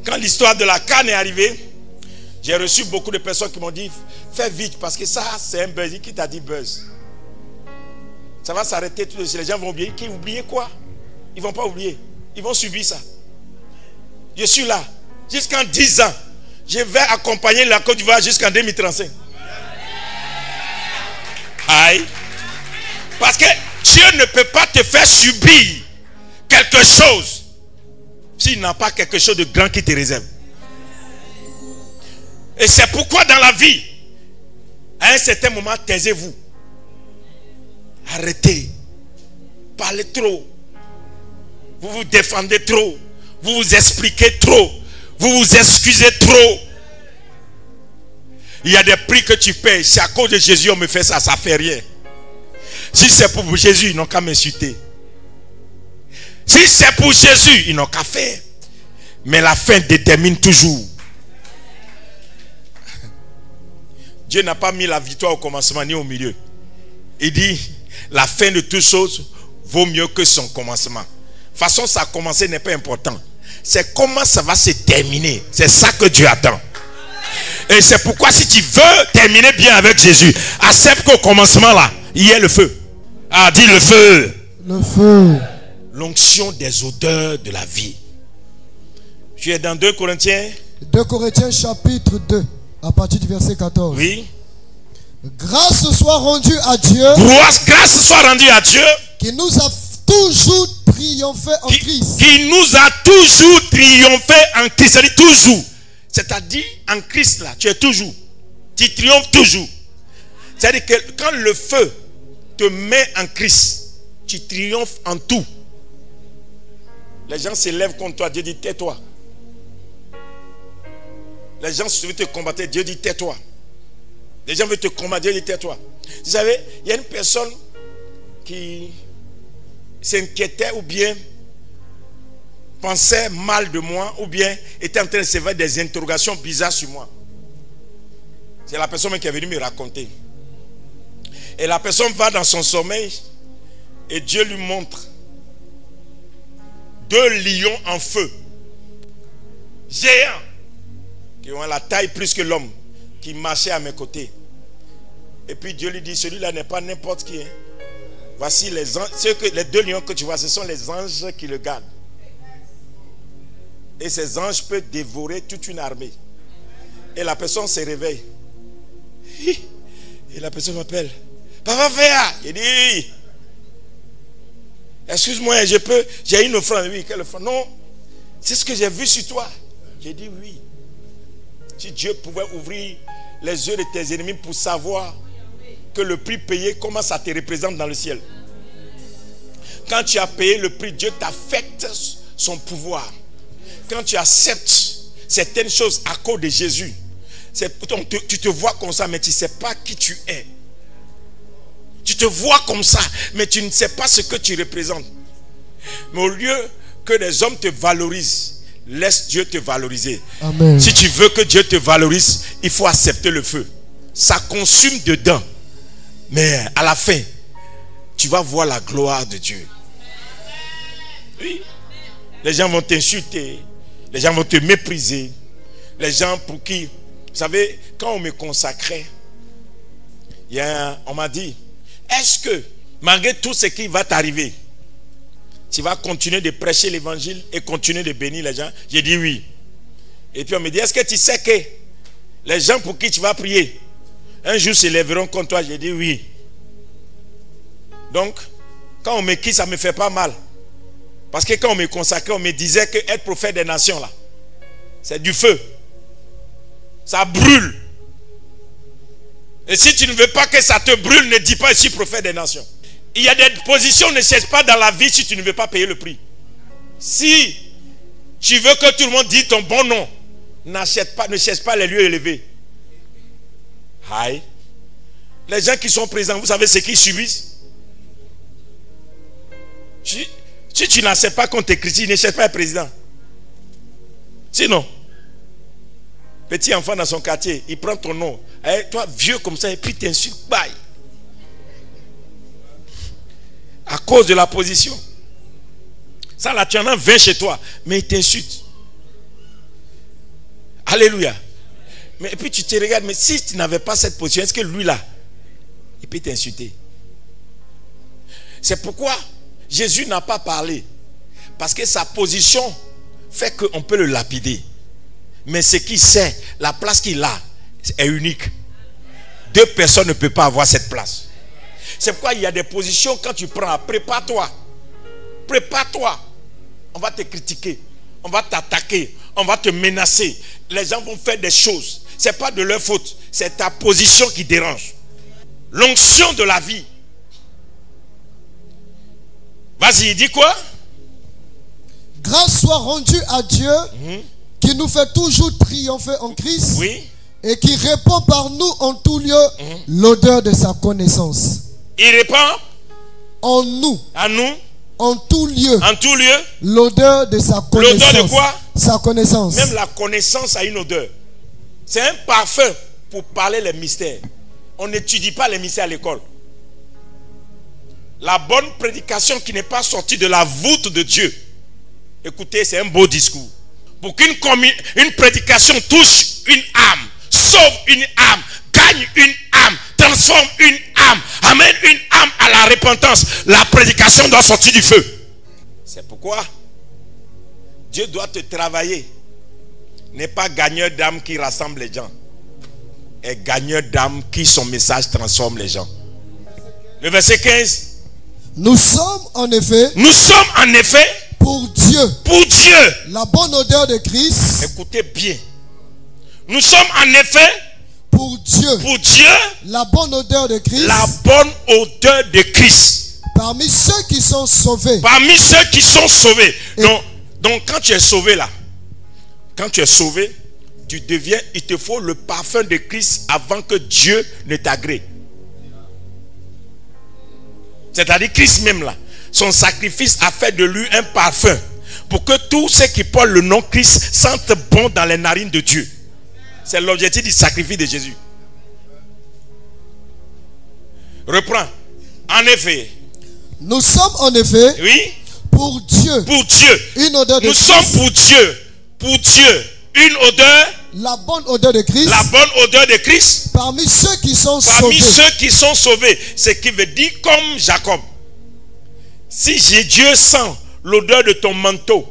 Quand l'histoire de la canne est arrivée, j'ai reçu beaucoup de personnes qui m'ont dit, fais vite parce que ça c'est un buzz. Qui t'a dit buzz? Ça va s'arrêter tout de suite. Les gens vont oublier. Qui oublier quoi? Ils ne vont pas oublier. Ils vont subir ça. Je suis là. Jusqu'en 10 ans. Je vais accompagner la Côte d'Ivoire jusqu'en 2035. Aïe. Parce que Dieu ne peut pas te faire subir quelque chose s'il n'a pas quelque chose de grand qui te réserve. Et c'est pourquoi dans la vie, à un certain moment, taisez-vous. Arrêtez. Parlez trop. Vous vous défendez trop. Vous vous expliquez trop. Vous vous excusez trop. Il y a des prix que tu payes. C'est à cause de Jésus on me fait ça. Ça ne fait rien. Si c'est pour Jésus, ils n'ont qu'à m'insulter. Si c'est pour Jésus, ils n'ont qu'à faire. Mais la fin détermine toujours. Dieu n'a pas mis la victoire au commencement ni au milieu. Il dit, la fin de toutes choses vaut mieux que son commencement. De toute façon, ça a commencé n'est pas important. C'est comment ça va se terminer. C'est ça que Dieu attend. Et c'est pourquoi si tu veux terminer bien avec Jésus, accepte qu'au commencement là, il y a le feu. Ah, dis le feu. Le feu. L'onction des odeurs de la vie. Tu es dans 2 Corinthiens. 2 Corinthiens chapitre 2, à partir du verset 14. Oui. Grâce soit rendue à Dieu. Grâce soit rendue à Dieu. Qui nous a toujours triomphé en Christ. Qui nous a toujours triomphé en Christ. C'est-à-dire toujours. C'est-à-dire en Christ là, tu es toujours. Tu triomphes toujours. C'est-à-dire que quand le feu te met en Christ, tu triomphes en tout. Les gens s'élèvent contre toi, Dieu dit tais-toi. Les gens veulent te combattre, Dieu dit tais-toi. Les gens veulent te combattre, Dieu dit tais-toi. Vous savez, il y a une personne qui s'inquiétait ou bien pensait mal de moi ou bien était en train de se faire des interrogations bizarres sur moi. C'est la personne qui est venue me raconter. Et la personne va dans son sommeil et Dieu lui montre 2 lions en feu, géants, qui ont la taille plus que l'homme, qui marchaient à mes côtés. Et puis Dieu lui dit, celui-là n'est pas n'importe qui. Voici les anges, les 2 lions que tu vois, ce sont les anges qui le gardent. Et ces anges peuvent dévorer toute une armée. Et la personne se réveille. Et la personne m'appelle. Papa Féa. Il dit, excuse-moi, j'ai une offrande. Oui, quelle offrande? Non, c'est ce que j'ai vu sur toi. J'ai dit oui. Si Dieu pouvait ouvrir les yeux de tes ennemis pour savoir que le prix payé, comment ça te représente dans le ciel. Quand tu as payé le prix, Dieu t'affecte son pouvoir. Quand tu acceptes certaines choses à cause de Jésus, tu te vois comme ça, mais tu ne sais pas qui tu es. Tu te vois comme ça, mais tu ne sais pas ce que tu représentes. Mais au lieu que les hommes te valorisent, laisse Dieu te valoriser. Amen. Si tu veux que Dieu te valorise, il faut accepter le feu. Ça consume dedans. Mais à la fin, tu vas voir la gloire de Dieu. Oui. Les gens vont t'insulter. Les gens vont te mépriser. Les gens pour qui... Vous savez, quand on me consacrait, on m'a dit, est-ce que, malgré tout ce qui va t'arriver, tu vas continuer de prêcher l'évangile et continuer de bénir les gens? J'ai dit oui. Et puis on me dit, est-ce que tu sais que les gens pour qui tu vas prier, un jour se lèveront contre toi? J'ai dit oui. Donc, quand on me quitte, ça ne me fait pas mal. Parce que quand on me consacrait, on me disait que être prophète des nations, là, c'est du feu. Ça brûle. Et si tu ne veux pas que ça te brûle, ne dis pas je suis prophète des nations. Il y a des positions, ne cherche pas dans la vie si tu ne veux pas payer le prix. Si tu veux que tout le monde dise ton bon nom, ne cherche pas les lieux élevés. Aïe. Les gens qui sont présents, vous savez ce qu'ils subissent? Si tu n'acceptes pas qu'on te critique, ne cherche pas un président. Sinon, petit enfant dans son quartier, il prend ton nom. Et toi, vieux comme ça, et puis t'insulte. Bye. À cause de la position. Ça là, tu en as 20 chez toi, mais il t'insulte. Alléluia. Mais et puis tu te regardes, mais si tu n'avais pas cette position, est-ce que lui là, il peut t'insulter? C'est pourquoi Jésus n'a pas parlé. Parce que sa position fait qu'on peut le lapider. Mais ce qu'il sait, la place qu'il a est unique. Deux personnes ne peuvent pas avoir cette place. C'est pourquoi il y a des positions, quand tu prends, prépare-toi. Prépare-toi. On va te critiquer. On va t'attaquer. On va te menacer. Les gens vont faire des choses. Ce n'est pas de leur faute. C'est ta position qui dérange. L'onction de la vie. Vas-y, il dit quoi? Grâce soit rendue à Dieu qui nous fait toujours triompher en Christ, oui, et qui répand par nous en tout lieu l'odeur de sa connaissance. Il répand en nous. À nous. En tout lieu. En tout lieu. L'odeur de sa connaissance. L'odeur de quoi? Sa connaissance. Même la connaissance a une odeur. C'est un parfum pour parler les mystères. On n'étudie pas les mystères à l'école. La bonne prédication qui n'est pas sortie de la voûte de Dieu. Écoutez, c'est un beau discours. Pour qu'une prédication touche une âme, sauve une âme, gagne une âme, transforme une âme, amène une âme à la repentance, la prédication doit sortir du feu. C'est pourquoi Dieu doit te travailler. N'est pas gagneur d'âme qui rassemble les gens, est gagneur d'âme qui son message transforme les gens. Le verset 15. Nous sommes en effet pour Dieu la bonne odeur de Christ. Écoutez bien. Nous sommes en effet pour Dieu la bonne odeur de Christ. La bonne odeur de Christ. Parmi ceux qui sont sauvés. Parmi ceux qui sont sauvés. Donc quand tu es sauvé là, quand tu es sauvé, tu deviens, il te faut le parfum de Christ avant que Dieu ne t'agrée. C'est-à-dire Christ même là, son sacrifice a fait de lui un parfum pour que tous ceux qui portent le nom Christ sentent bon dans les narines de Dieu. C'est l'objectif du sacrifice de Jésus. Reprends. En effet. Nous sommes en effet. Oui. Pour Dieu. Pour Dieu. Une odeur de Nous Christ. sommes pour Dieu. Pour Dieu. Une odeur. La bonne odeur de Christ. La bonne odeur de Christ. Parmi ceux qui sont sauvés. Parmi ceux qui sont sauvés. Ce qui veut dire comme Jacob. Si Dieu sent l'odeur de ton manteau,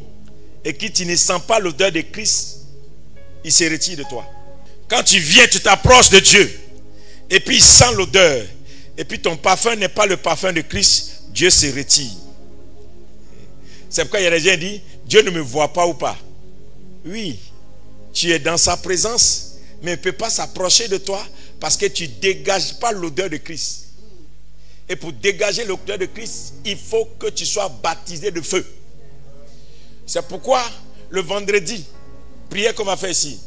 et que tu ne sens pas l'odeur de Christ, il se retire de toi. Quand tu viens, tu t'approches de Dieu, et puis il sent l'odeur, et puis ton parfum n'est pas le parfum de Christ, Dieu se retire. C'est pourquoi il y a des gens qui disent, Dieu ne me voit pas ou pas. Oui, tu es dans sa présence, mais il ne peut pas s'approcher de toi parce que tu ne dégages pas l'odeur de Christ. Et pour dégager l'odeur de Christ, il faut que tu sois baptisé de feu. C'est pourquoi le vendredi, prière qu'on va faire ici,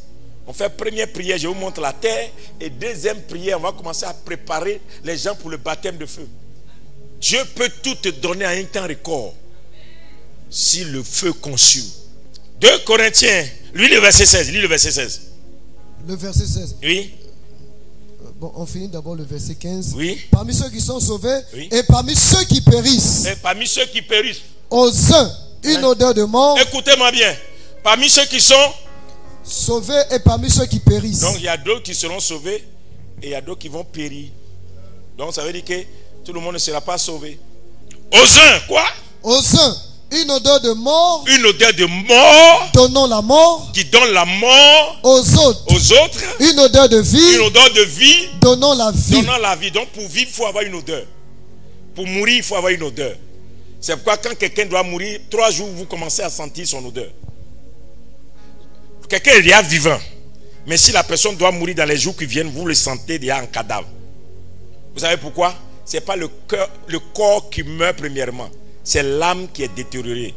on fait première prière, je vous montre la terre, et deuxième prière, on va commencer à préparer les gens pour le baptême de feu. Dieu peut tout te donner à un temps record si le feu consume. 2 Corinthiens, lui le verset 16, lis le verset 16. Le verset 16. Oui. Bon, on finit d'abord le verset 15. Oui. Parmi ceux qui sont sauvés, oui, et parmi ceux qui périssent. Et parmi ceux qui périssent. Aux uns, une odeur de mort. Écoutez-moi bien. Parmi ceux qui sont sauvés et parmi ceux qui périssent. Donc il y a d'autres qui seront sauvés et il y a d'autres qui vont périr. Donc ça veut dire que tout le monde ne sera pas sauvé. Aux uns, quoi? Aux uns, une odeur de mort. Une odeur de mort. Donnant la mort. Qui donne la mort. Aux autres. Une odeur de vie. Une odeur de vie. Donnant la vie. Donnant la vie. Donc pour vivre, il faut avoir une odeur. Pour mourir, il faut avoir une odeur. C'est pourquoi quand quelqu'un doit mourir, 3 jours, vous commencez à sentir son odeur. Quelqu'un est déjà vivant. Mais si la personne doit mourir dans les jours qui viennent, vous le sentez déjà en cadavre. Vous savez pourquoi? Ce n'est pas le corps qui meurt premièrement. C'est l'âme qui est détériorée.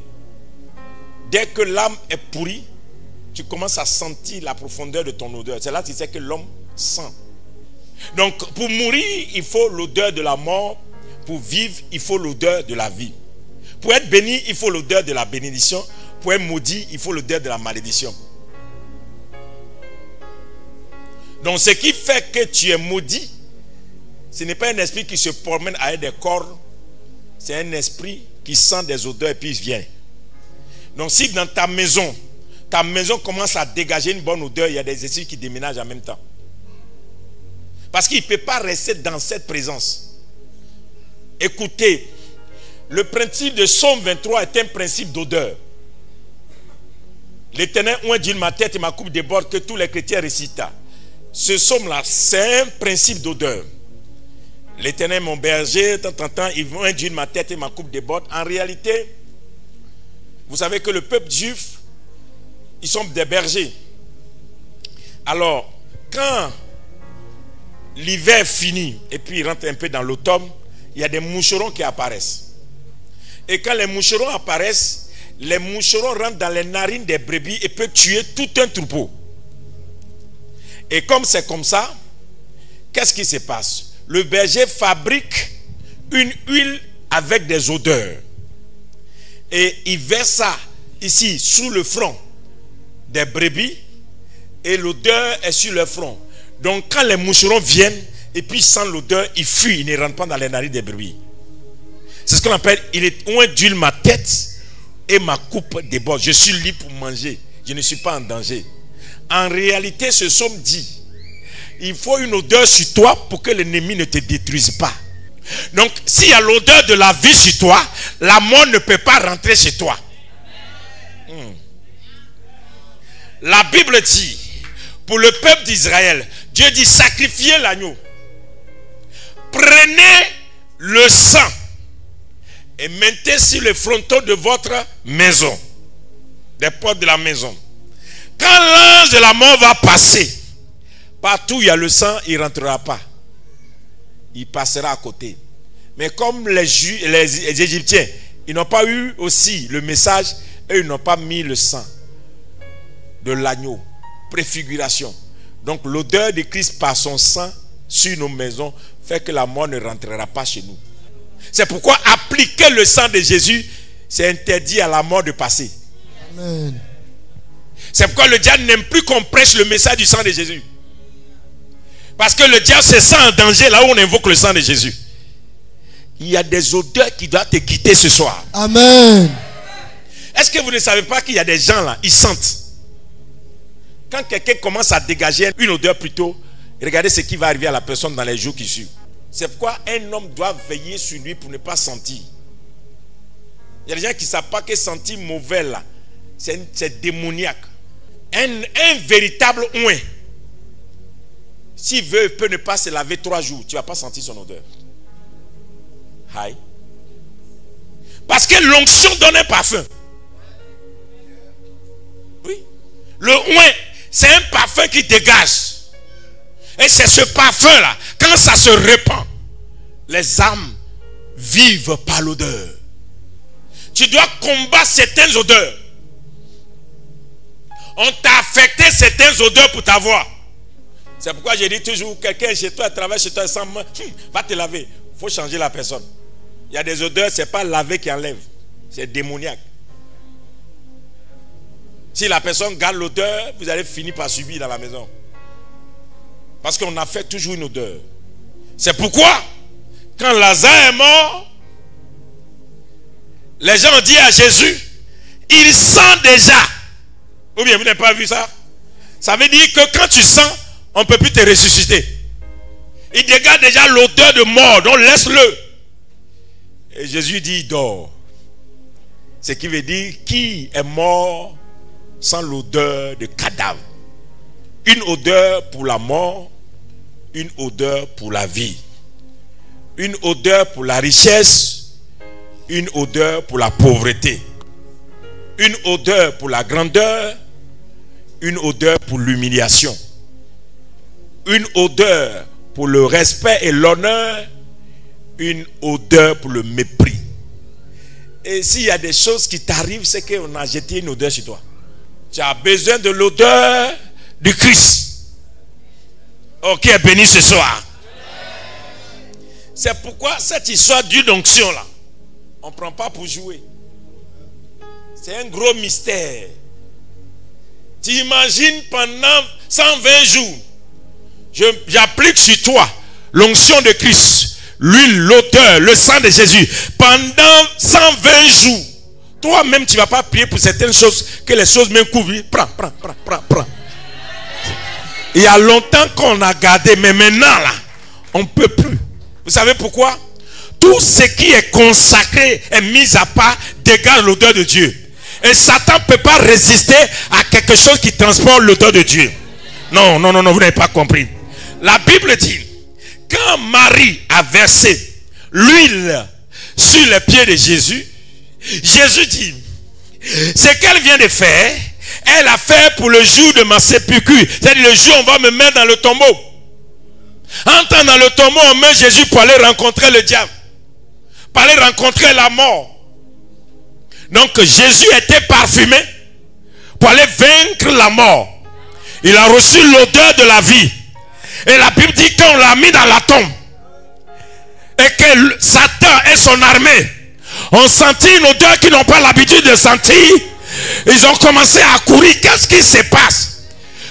Dès que l'âme est pourrie, tu commences à sentir la profondeur de ton odeur. C'est là que tu sais que l'homme sent. Donc pour mourir, il faut l'odeur de la mort. Pour vivre, il faut l'odeur de la vie. Pour être béni, il faut l'odeur de la bénédiction. Pour être maudit, il faut l'odeur de la malédiction. Donc ce qui fait que tu es maudit, ce n'est pas un esprit qui se promène avec des corps. C'est un esprit qui sent des odeurs et puis il vient. Donc si dans ta maison commence à dégager une bonne odeur, il y a des esprits qui déménagent en même temps. Parce qu'il ne peut pas rester dans cette présence. Écoutez, le principe de Psaume 23 est un principe d'odeur. L'Éternel oint d'une ma tête et ma coupe déborde, que tous les chrétiens récitent. Ce psaume-là, c'est un principe d'odeur. L'Éternel mon berger, tant, il oint d'une ma tête et ma coupe déborde. En réalité, vous savez que le peuple juif, ils sont des bergers. Alors, quand l'hiver finit et puis il rentre un peu dans l'automne, il y a des moucherons qui apparaissent. Et quand les moucherons apparaissent, les moucherons rentrent dans les narines des brebis et peuvent tuer tout un troupeau. Et comme c'est comme ça, qu'est-ce qui se passe? Le berger fabrique une huile avec des odeurs. Et il verse ça ici, sous le front des brebis. Et l'odeur est sur le front. Donc quand les moucherons viennent, et puis ils sentent l'odeur, ils fuient, ils ne rentrent pas dans les narines des brebis. C'est ce qu'on appelle, il est oint d'huile ma tête et ma coupe déborde. Je suis libre pour manger. Je ne suis pas en danger. En réalité, ce psaume dit, il faut une odeur sur toi pour que l'ennemi ne te détruise pas. Donc, s'il y a l'odeur de la vie sur toi, la mort ne peut pas rentrer chez toi. La Bible dit, pour le peuple d'Israël, Dieu dit, sacrifiez l'agneau. Prenez le sang et mettez sur les frontons de votre maison, des portes de la maison. Quand l'ange de la mort va passer, partout où il y a le sang, il ne rentrera pas. Il passera à côté. Mais comme les Égyptiens, ils n'ont pas eu aussi le message et ils n'ont pas mis le sang de l'agneau. Préfiguration. Donc l'odeur de Christ par son sang sur nos maisons fait que la mort ne rentrera pas chez nous. C'est pourquoi appliquer le sang de Jésus, c'est interdit à la mort de passer. Amen. C'est pourquoi le diable n'aime plus qu'on prêche le message du sang de Jésus. Parce que le diable se sent en danger là où on invoque le sang de Jésus. Il y a des odeurs qui doivent te quitter ce soir. Amen. Est-ce que vous ne savez pas qu'il y a des gens là, ils sentent. Quand quelqu'un commence à dégager une odeur plutôt, regardez ce qui va arriver à la personne dans les jours qui suivent. C'est pourquoi un homme doit veiller sur lui pour ne pas sentir. Il y a des gens qui ne savent pas que sentir mauvais là, C'est démoniaque. Un véritable oin, s'il peut ne pas se laver 3 jours, tu ne vas pas sentir son odeur. Aïe. Parce que l'onction donne un parfum. Oui. Le oin, c'est un parfum qui dégage. Et c'est ce parfum-là, quand ça se répand, les âmes vivent par l'odeur. Tu dois combattre certaines odeurs. On t'a affecté certaines odeurs pour t'avoir. C'est pourquoi je dis toujours, quelqu'un chez toi, travaille chez toi, va te laver. Il faut changer la personne. Il y a des odeurs, ce n'est pas laver qui enlève. C'est démoniaque. Si la personne garde l'odeur, vous allez finir par subir dans la maison. Parce qu'on a fait toujours une odeur. C'est pourquoi, quand Lazare est mort, les gens ont dit à Jésus, il sent déjà. Ou bien vous n'avez pas vu ça? Ça veut dire que quand tu sens, on ne peut plus te ressusciter. Il dégage déjà l'odeur de mort, donc laisse-le. Et Jésus dit, il dort. Ce qui veut dire, qui est mort sans l'odeur de cadavre? Une odeur pour la mort, une odeur pour la vie. Une odeur pour la richesse, une odeur pour la pauvreté. Une odeur pour la grandeur, une odeur pour l'humiliation. Une odeur pour le respect et l'honneur, une odeur pour le mépris. Et s'il y a des choses qui t'arrivent, c'est qu'on a jeté une odeur sur toi. Tu as besoin de l'odeur du Christ. Oh, qui est béni ce soir. C'est pourquoi cette histoire d'une onction là, on ne prend pas pour jouer. C'est un gros mystère. Tu imagines pendant 120 jours, j'applique sur toi l'onction de Christ, l'huile, l'odeur, le sang de Jésus. Pendant 120 jours, toi-même tu ne vas pas prier pour certaines choses, que les choses même couvrent. Prends. Il y a longtemps qu'on a gardé, mais maintenant là, on ne peut plus. Vous savez pourquoi? Tout ce qui est consacré est mis à part, dégage l'odeur de Dieu. Et Satan ne peut pas résister à quelque chose qui transporte l'odeur de Dieu. Non, vous n'avez pas compris. La Bible dit, quand Marie a versé l'huile sur les pieds de Jésus, Jésus dit, ce qu'elle vient de faire, elle a fait pour le jour de ma sépulture. C'est-à-dire le jour où on va me mettre dans le tombeau. Entrant dans le tombeau, on met Jésus pour aller rencontrer le diable. Pour aller rencontrer la mort. Donc Jésus était parfumé pour aller vaincre la mort. Il a reçu l'odeur de la vie. Et la Bible dit qu'on l'a mis dans la tombe. Et que Satan et son armée ont senti une odeur qu'ils n'ont pas l'habitude de sentir. Ils ont commencé à courir. Qu'est-ce qui se passe?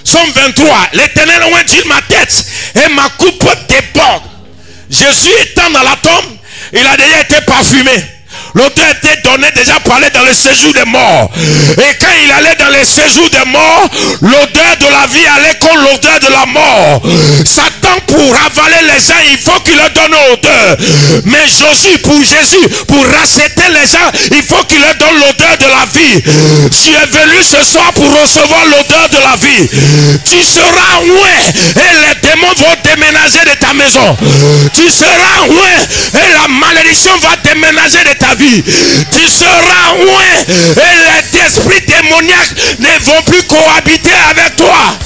Somme 23. L'Éternel a dit ma tête et ma coupe déborde. Jésus étant dans la tombe, il a déjà été parfumé. L'odeur était donnée déjà pour aller dans le séjour des morts. Et quand il allait dans le séjour des morts, l'odeur de la vie allait comme l'odeur de la mort. Satan, pour avaler les gens, il faut qu'il leur donne l'odeur. Mais Jésus, pour racheter les gens, il faut qu'il leur donne l'odeur de la vie. Tu es venu ce soir pour recevoir l'odeur de la vie. Tu seras loin et les démons vont déménager de ta maison. Tu seras loin et la malédiction va déménager de ta vie. Tu seras loin et les esprits démoniaques ne vont plus cohabiter avec toi.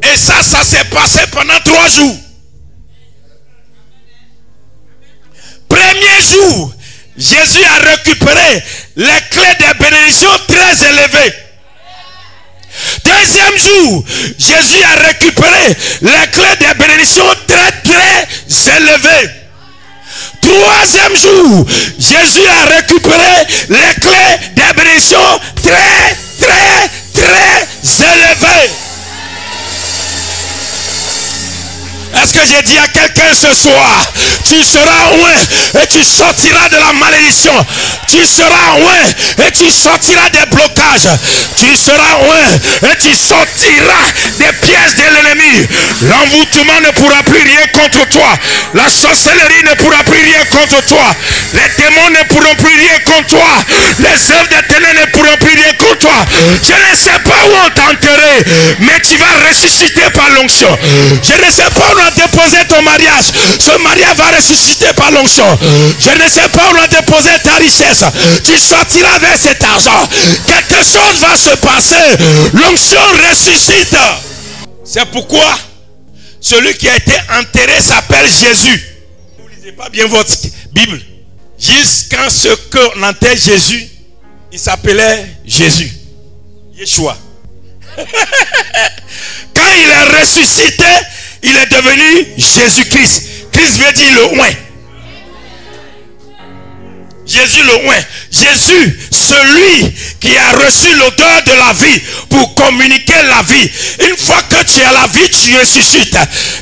Et ça s'est passé pendant 3 jours. Premier jour, Jésus a récupéré les clés des bénédictions très élevées. Deuxième jour, Jésus a récupéré les clés des bénédictions très élevées. Troisième jour, Jésus a récupéré les clés des bénédictions très élevées. Est-ce que j'ai dit à quelqu'un ce soir, tu seras oint et tu sortiras de la malédiction. Tu seras oint et tu sortiras des blocages. Tu seras oint et tu sortiras des pièges de l'ennemi. L'envoûtement ne pourra plus rien contre toi. La sorcellerie ne pourra plus rien contre toi. Les démons ne pourront plus rien contre toi. Les œuvres des ténèbres ne pourront plus rien contre toi. Je ne sais pas où on t'a enterré, mais tu vas ressusciter par l'onction. Je ne sais pas où on a déposé ton mariage. Ce mariage va ressusciter par l'onction. Je ne sais pas où on a déposé ta richesse. Tu sortiras avec cet argent. Quelque chose va se passer. L'onction ressuscite. C'est pourquoi celui qui a été enterré s'appelle Jésus. Vous ne lisez pas bien votre Bible. Jusqu'à ce qu'on enterre Jésus, il s'appelait Jésus. Yeshua. Quand il est ressuscité, il est devenu Jésus-Christ. Christ veut dire le oint. Jésus le oint. Jésus, celui qui a reçu l'odeur de la vie pour communiquer la vie. Une fois que tu as la vie, tu ressuscites.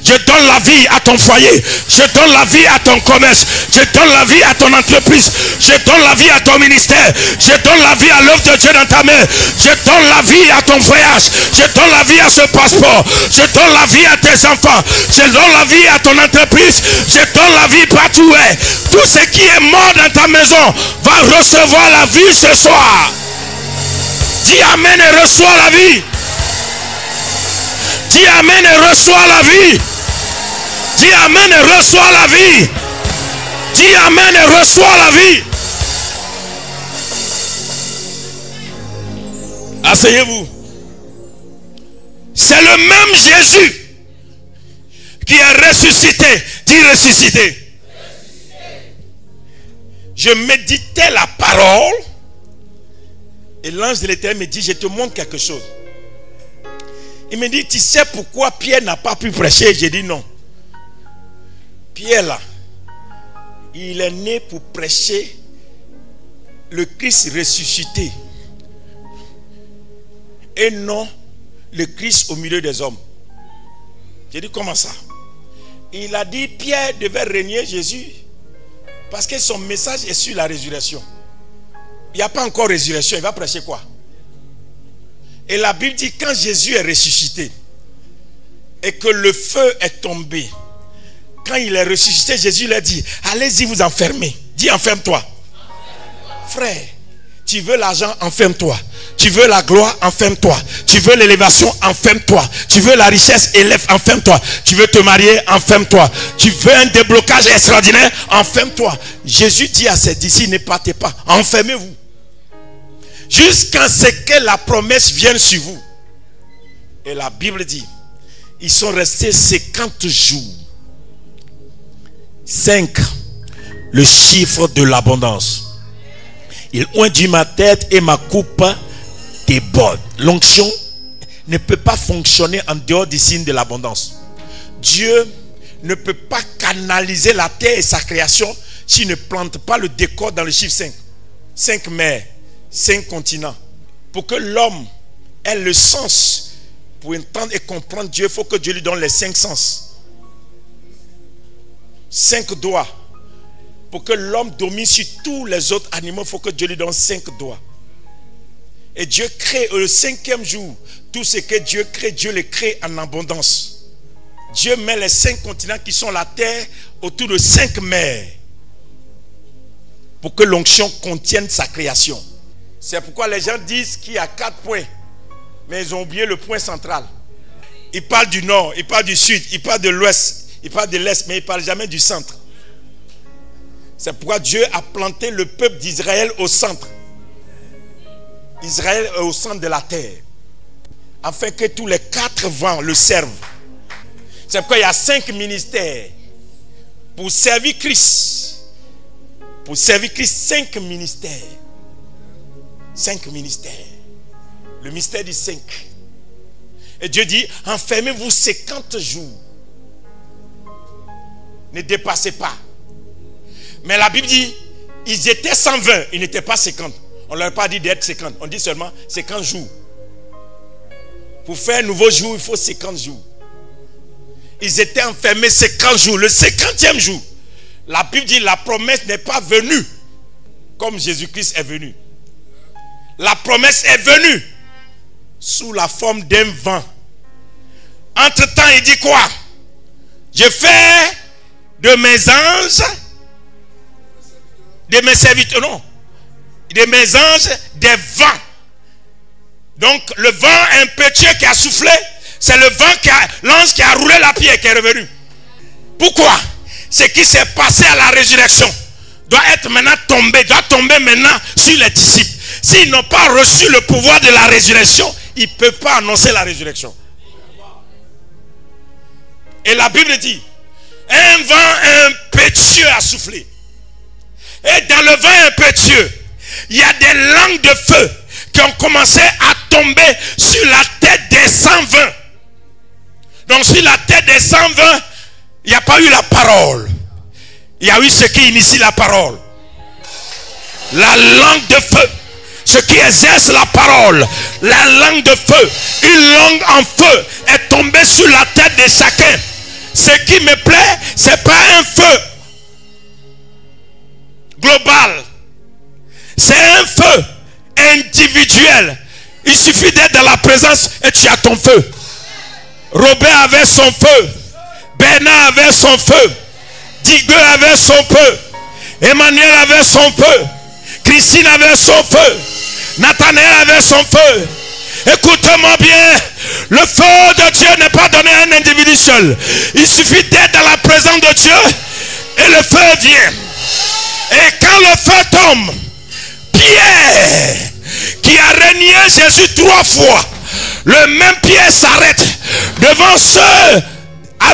Je donne la vie à ton foyer. Je donne la vie à ton commerce. Je donne la vie à ton entreprise. Je donne la vie à ton ministère. Je donne la vie à l'œuvre de Dieu dans ta main. Je donne la vie à ton voyage. Je donne la vie à ce passeport. Je donne la vie à tes enfants. Je donne la vie à ton entreprise. Je donne la vie partout. Tout ce qui est mort dans ta maison va recevoir la vie ce soir. Dis amen et reçois la vie. Dis amen et reçois la vie. Dis amen et reçois la vie. Dis amen et reçois la vie. Asseyez-vous. C'est le même Jésus qui est ressuscité. Dis ressuscité. Je méditais la parole et l'ange de l'Éternel me dit, je te montre quelque chose. Il me dit, tu sais pourquoi Pierre n'a pas pu prêcher? J'ai dit non. Pierre là, il est né pour prêcher le Christ ressuscité et non le Christ au milieu des hommes. J'ai dit comment ça? Il a dit Pierre devait régner Jésus parce que son message est sur la résurrection. Il n'y a pas encore résurrection, il va prêcher quoi? Et la Bible dit quand Jésus est ressuscité et que le feu est tombé, quand il est ressuscité, Jésus lui a dit allez-y vous enfermer. Dis enferme-toi. Frère, tu veux l'argent, enferme-toi. Tu veux la gloire, enferme-toi. Tu veux l'élévation, enferme-toi. Tu veux la richesse, élève, enferme-toi. Tu veux te marier, enferme-toi. Tu veux un déblocage extraordinaire, enferme-toi. Jésus dit à ses disciples, ne partez pas, enfermez-vous. Jusqu'à ce que la promesse vienne sur vous. Et la Bible dit, ils sont restés 50 jours. 5, le chiffre de l'abondance. Il oint ma tête et ma coupe déborde. L'onction ne peut pas fonctionner en dehors du signe de l'abondance. Dieu ne peut pas canaliser la terre et sa création s'il ne plante pas le décor dans le chiffre 5. 5 mers, 5 continents. Pour que l'homme ait le sens pour entendre et comprendre Dieu, il faut que Dieu lui donne les 5 sens. 5 doigts. Pour que l'homme domine sur tous les autres animaux, il faut que Dieu lui donne 5 doigts. Et Dieu crée le 5e jour. Tout ce que Dieu crée, Dieu le crée en abondance. Dieu met les 5 continents qui sont la terre autour de 5 mers. Pour que l'onction contienne sa création. C'est pourquoi les gens disent qu'il y a 4 points. Mais ils ont oublié le point central. Ils parlent du nord, ils parlent du sud, ils parlent de l'ouest, ils parlent de l'est, mais ils ne parlent jamais du centre. C'est pourquoi Dieu a planté le peuple d'Israël au centre. Israël est au centre de la terre. Afin que tous les 4 vents le servent. C'est pourquoi il y a 5 ministères. Pour servir Christ. Pour servir Christ, 5 ministères. 5 ministères. Le mystère dit 5. Et Dieu dit, enfermez-vous 50 jours. Ne dépassez pas. Mais la Bible dit, ils étaient 120, ils n'étaient pas 50. On ne leur a pas dit d'être 50, on dit seulement 50 jours. Pour faire un nouveau jour, il faut 50 jours. Ils étaient enfermés 50 jours. Le 50e jour, la Bible dit la promesse n'est pas venue comme Jésus-Christ est venu. La promesse est venue sous la forme d'un vent. Entre-temps, il dit quoi? Je fais de mes anges, de mes serviteurs, non, de mes anges, des vents. Donc, le vent impétueux qui a soufflé, c'est le vent l'ange qui a roulé la pierre qui est revenu. Pourquoi? Ce qui s'est passé à la résurrection doit être maintenant tombé, doit tomber maintenant sur les disciples. S'ils n'ont pas reçu le pouvoir de la résurrection, ils ne peuvent pas annoncer la résurrection. Et la Bible dit, un vent impétueux a soufflé. Et dans le vent impétueux, il y a des langues de feu qui ont commencé à tomber sur la tête des 120. Donc sur la tête des 120, il n'y a pas eu la parole. Il y a eu ce qui initie la parole. La langue de feu. Ce qui exerce la parole. La langue de feu. Une langue en feu est tombée sur la tête de chacun. Ce qui me plaît, ce n'est pas un feu global. C'est un feu individuel. Il suffit d'être dans la présence et tu as ton feu. Robert avait son feu. Bernard avait son feu. Digueux avait son feu. Emmanuel avait son feu. Christine avait son feu. Nathanaël avait son feu. Écoute-moi bien. Le feu de Dieu n'est pas donné à un individu seul. Il suffit d'être dans la présence de Dieu et le feu vient. Et quand le feu tombe, Pierre, qui a renié Jésus 3 fois, le même Pierre s'arrête devant ceux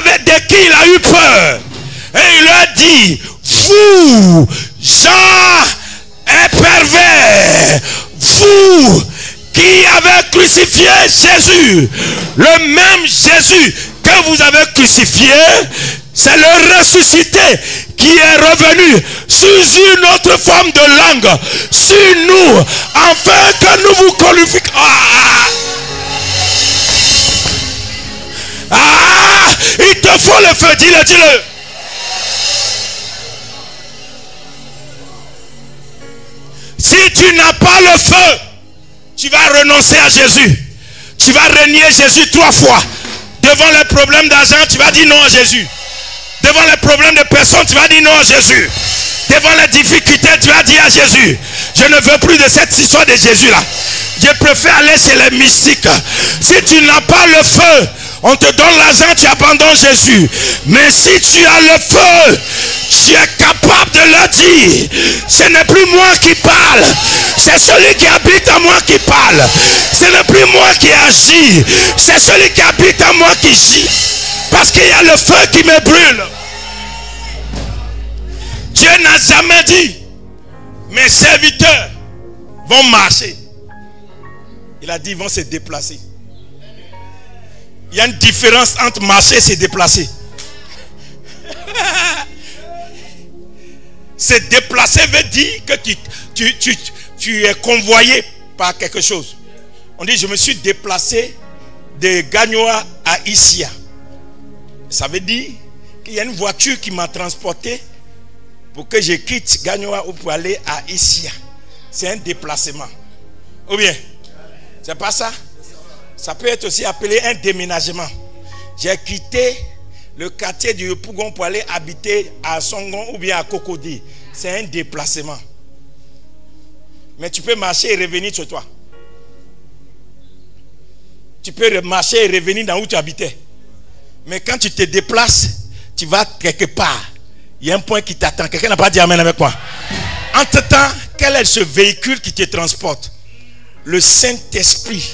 de qui il a eu peur. Et il leur dit, vous, gens pervers, vous qui avez crucifié Jésus, le même Jésus que vous avez crucifié, c'est le ressuscité qui est revenu sous une autre forme de langue sur nous, afin que nous vous qualifions. Il te faut le feu, dis-le, dis-le. Si tu n'as pas le feu, tu vas renoncer à Jésus. Tu vas renier Jésus 3 fois. Devant les problèmes d'argent, tu vas dire non à Jésus. Devant les problèmes de personnes, tu vas dire non à Jésus. Devant les difficultés, tu vas dire à Jésus, je ne veux plus de cette histoire de Jésus là. Je préfère aller chez les mystiques. Si tu n'as pas le feu, on te donne l'argent, tu abandonnes Jésus. Mais si tu as le feu, tu es capable de le dire. Ce n'est plus moi qui parle. C'est celui qui habite en moi qui parle. Ce n'est plus moi qui agis. C'est celui qui habite en moi qui agit. Parce qu'il y a le feu qui me brûle. Dieu n'a jamais dit, mes serviteurs vont marcher. Il a dit, ils vont se déplacer. Il y a une différence entre marcher et se déplacer. Se déplacer veut dire que tu es convoyé par quelque chose. On dit, je me suis déplacé de Gagnoa à Issia. Ça veut dire qu'il y a une voiture qui m'a transporté pour que je quitte Gagnoa pour aller à Issia. C'est un déplacement. Ou bien, c'est pas ça? Ça peut être aussi appelé un déménagement. J'ai quitté le quartier du Pougon pour aller habiter à Songon ou bien à Cocody. C'est un déplacement. Mais tu peux marcher et revenir chez toi. Tu peux marcher et revenir dans où tu habitais. Mais quand tu te déplaces, tu vas quelque part. Il y a un point qui t'attend. Quelqu'un n'a pas dit amen avec moi. Entre-temps, quel est ce véhicule qui te transporte? Le Saint-Esprit.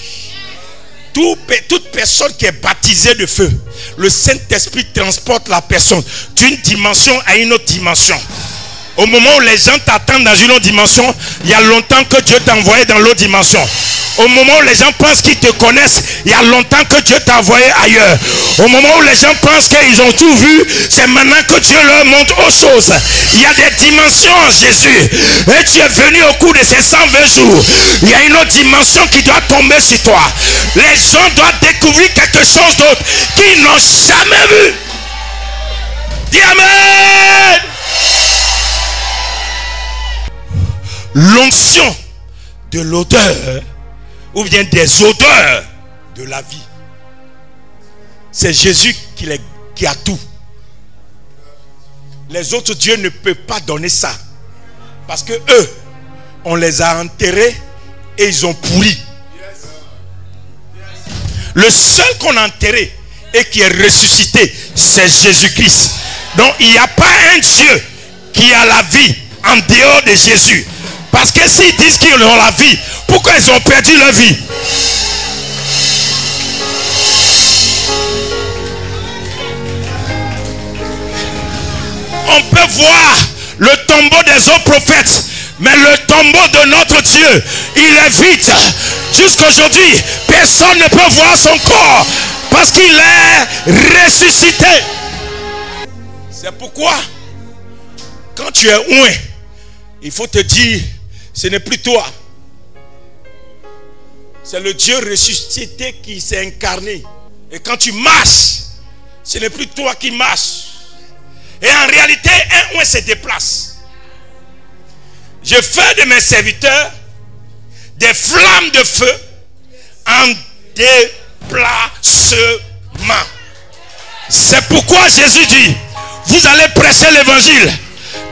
Toute personne qui est baptisée de feu, le Saint-Esprit transporte la personne d'une dimension à une autre dimension. Au moment où les gens t'attendent dans une autre dimension, il y a longtemps que Dieu t'a envoyé dans l'autre dimension. Au moment où les gens pensent qu'ils te connaissent, il y a longtemps que Dieu t'a envoyé ailleurs. Au moment où les gens pensent qu'ils ont tout vu, c'est maintenant que Dieu leur montre autre chose. Il y a des dimensions en Jésus. Et tu es venu au cours de ces 120 jours. Il y a une autre dimension qui doit tomber sur toi. Les gens doivent découvrir quelque chose d'autre qu'ils n'ont jamais vu. Dis Amen. L'onction de l'odeur ou bien des odeurs de la vie. C'est Jésus qui a tout. Les autres dieux ne peuvent pas donner ça. Parce que eux, on les a enterrés et ils ont pourri. Le seul qu'on a enterré et qui est ressuscité, c'est Jésus-Christ. Donc il n'y a pas un Dieu qui a la vie en dehors de Jésus. Parce que s'ils disent qu'ils ont la vie, pourquoi ils ont perdu leur vie? On peut voir le tombeau des autres prophètes, mais le tombeau de notre Dieu, il est vide. Jusqu'aujourd'hui, personne ne peut voir son corps parce qu'il est ressuscité. C'est pourquoi, quand tu es oint, il faut te dire, ce n'est plus toi. C'est le Dieu ressuscité qui s'est incarné. Et quand tu marches, ce n'est plus toi qui marches. Et en réalité, un oint se déplace. Je fais de mes serviteurs des flammes de feu en déplacement. C'est pourquoi Jésus dit, vous allez prêcher l'évangile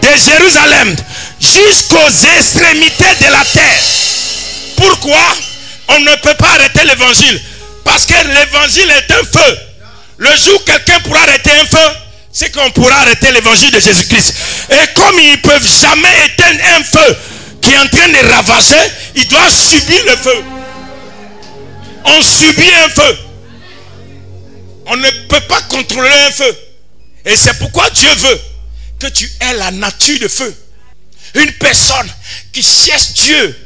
de Jérusalem jusqu'aux extrémités de la terre. Pourquoi on ne peut pas arrêter l'évangile? Parce que l'évangile est un feu. Le jour où quelqu'un pourra arrêter un feu, c'est qu'on pourra arrêter l'évangile de Jésus-Christ. Et comme ils ne peuvent jamais éteindre un feu qui est en train de ravager, ils doivent subir le feu. On subit un feu. On ne peut pas contrôler un feu. Et c'est pourquoi Dieu veut que tu aies la nature de feu. Une personne qui cherche Dieu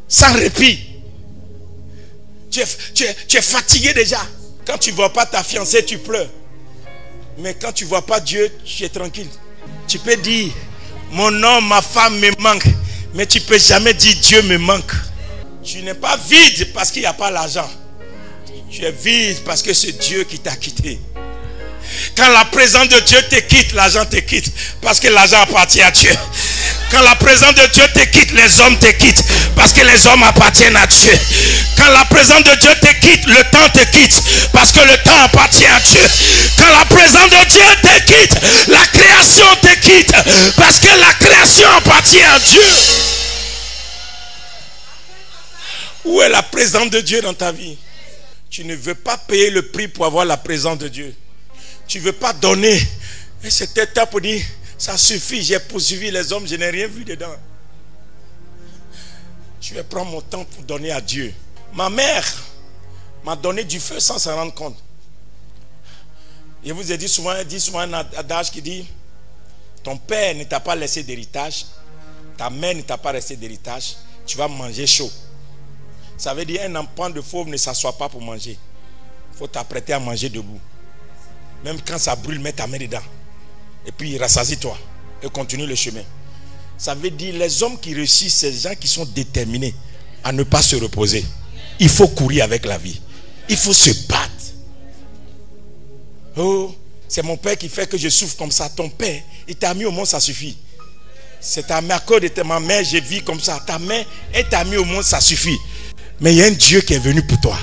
sans répit. Tu es fatigué déjà. Quand tu ne vois pas ta fiancée, tu pleures. Mais quand tu ne vois pas Dieu, tu es tranquille. Tu peux dire, mon homme, ma femme me manque. Mais tu ne peux jamais dire, Dieu me manque. Tu n'es pas vide parce qu'il n'y a pas l'argent. Tu es vide parce que c'est Dieu qui t'a quitté. Quand la présence de Dieu te quitte, l'argent te quitte. Parce que l'argent appartient à Dieu. Quand la présence de Dieu te quitte, les hommes te quittent. Parce que les hommes appartiennent à Dieu. Quand la présence de Dieu te quitte, le temps te quitte. Parce que le temps appartient à Dieu. Quand la présence de Dieu te quitte, la création te quitte. Parce que la création appartient à Dieu. Où est la présence de Dieu dans ta vie? Tu ne veux pas payer le prix pour avoir la présence de Dieu. Tu ne veux pas donner. Et c'était temps pour dire, ça suffit, j'ai poursuivi les hommes, je n'ai rien vu dedans. Je vais prendre mon temps pour donner à Dieu. Ma mère m'a donné du feu sans s'en rendre compte. Je vous ai dit souvent un adage qui dit, ton père ne t'a pas laissé d'héritage, ta mère ne t'a pas laissé d'héritage, tu vas manger chaud. Ça veut dire un enfant de fauve ne s'assoit pas pour manger. Il faut t'apprêter à manger debout. Même quand ça brûle, mets ta main dedans. Et puis rassasie-toi et continue le chemin. Ça veut dire les hommes qui réussissent, c'est les gens qui sont déterminés à ne pas se reposer. Il faut courir avec la vie. Il faut se battre. Oh, c'est mon père qui fait que je souffre comme ça. Ton père, il t'a mis au monde, ça suffit. C'est ta mère, à cause de ma mère, je vis comme ça. Ta mère, elle t'a mis au monde, ça suffit. Mais il y a un Dieu qui est venu pour toi.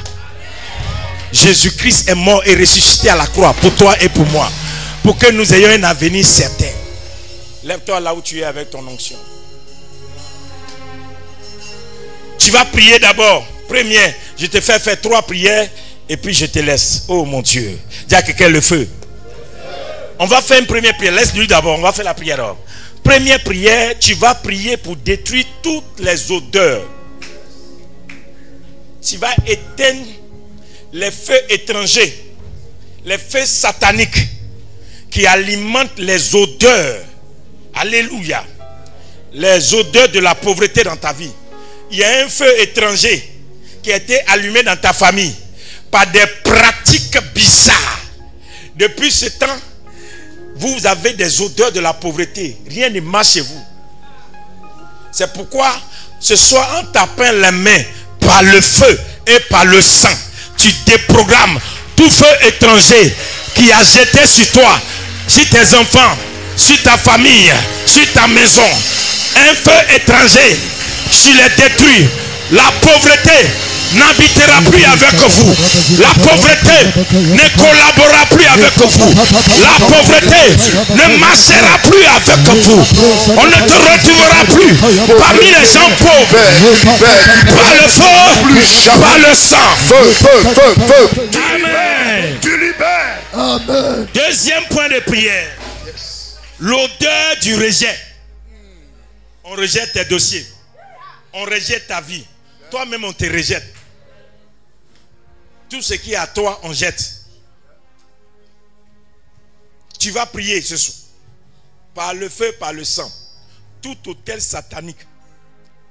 Jésus-Christ est mort et ressuscité à la croix pour toi et pour moi. Pour que nous ayons un avenir certain. Lève-toi là où tu es avec ton onction. Tu vas prier d'abord. Première, je te fais faire 3 prières et puis je te laisse. Oh mon Dieu. Dis à quelqu'un le feu. On va faire une première prière. Laisse-lui d'abord. On va faire la prière alors. Première prière, tu vas prier pour détruire toutes les odeurs. Tu vas éteindre les feux étrangers, les feux sataniques qui alimentent les odeurs. Alléluia. Les odeurs de la pauvreté dans ta vie. Il y a un feu étranger qui a été allumé dans ta famille par des pratiques bizarres. Depuis ce temps, vous avez des odeurs de la pauvreté. Rien ne marche chez vous. C'est pourquoi ce soir, en tapant les mains par le feu et par le sang, tu déprogrammes tout feu étranger qui a jeté sur toi, sur tes enfants, sur ta famille, sur ta maison. Un feu étranger, tu les détruis. La pauvreté n'habitera plus avec vous. La pauvreté ne collaborera plus avec vous. La pauvreté ne marchera plus avec vous. On ne te retrouvera plus parmi les gens pauvres. Par le feu, par le sang. Amen. Tu libères. Amen. Deuxième point de prière. L'odeur du rejet. On rejette tes dossiers. On rejette ta vie. Toi-même, on te rejette. Tout ce qui est à toi, on jette. Tu vas prier ce soir. Par le feu, par le sang. Tout hôtel satanique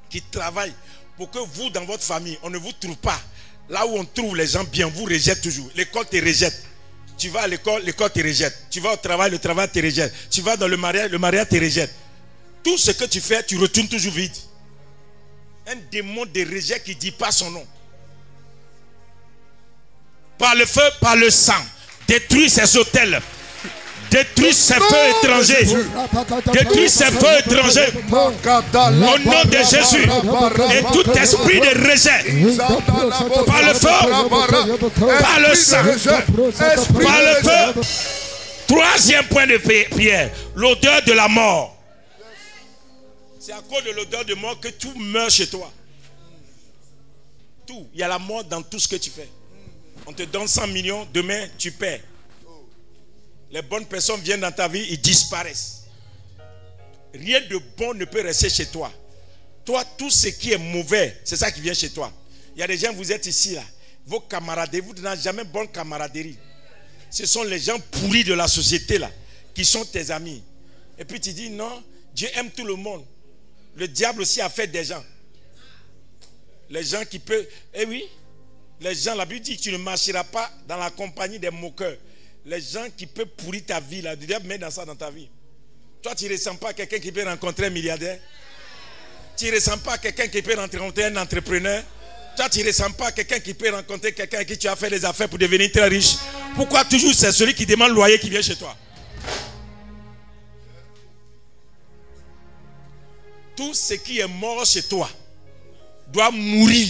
qui travaille pour que vous, dans votre famille, on ne vous trouve pas. Là où on trouve les gens bien, vous rejette toujours. L'école te rejette. Tu vas à l'école, l'école te rejette. Tu vas au travail, le travail te rejette. Tu vas dans le mariage te rejette. Tout ce que tu fais, tu retournes toujours vide. Un démon de rejet qui ne dit pas son nom. Par le feu, par le sang. Détruis ces hôtels. Détruis ces feux étrangers. Détruis ces feux étrangers. Au nom de Jésus. Et tout esprit de rejet. Par le feu, par le sang. Par le feu. Troisième point de prière. L'odeur de la mort. C'est à cause de l'odeur de mort que tout meurt chez toi. Tout. Il y a la mort dans tout ce que tu fais. On te donne 100 millions, demain tu perds. Les bonnes personnes viennent dans ta vie, ils disparaissent. Rien de bon ne peut rester chez toi. Toi, tout ce qui est mauvais, c'est ça qui vient chez toi. Il y a des gens, vous êtes ici là. Vos camarades, vous n'avez jamais bonne camaraderie. Ce sont les gens pourris de la société là, qui sont tes amis. Et puis tu dis non, Dieu aime tout le monde. Le diable aussi a fait des gens. Les gens qui peuvent... Eh oui, les gens, la Bible dit que tu ne marcheras pas dans la compagnie des moqueurs. Les gens qui peuvent pourrir ta vie, là, le diable met dans ça dans ta vie. Toi, tu ne ressens pas quelqu'un qui peut rencontrer un milliardaire. Tu ne ressens pas quelqu'un qui peut rencontrer un entrepreneur. Toi, tu ne ressens pas quelqu'un qui peut rencontrer quelqu'un avec qui tu as fait des affaires pour devenir très riche. Pourquoi toujours c'est celui qui demande le loyer qui vient chez toi? Tout ce qui est mort chez toi doit mourir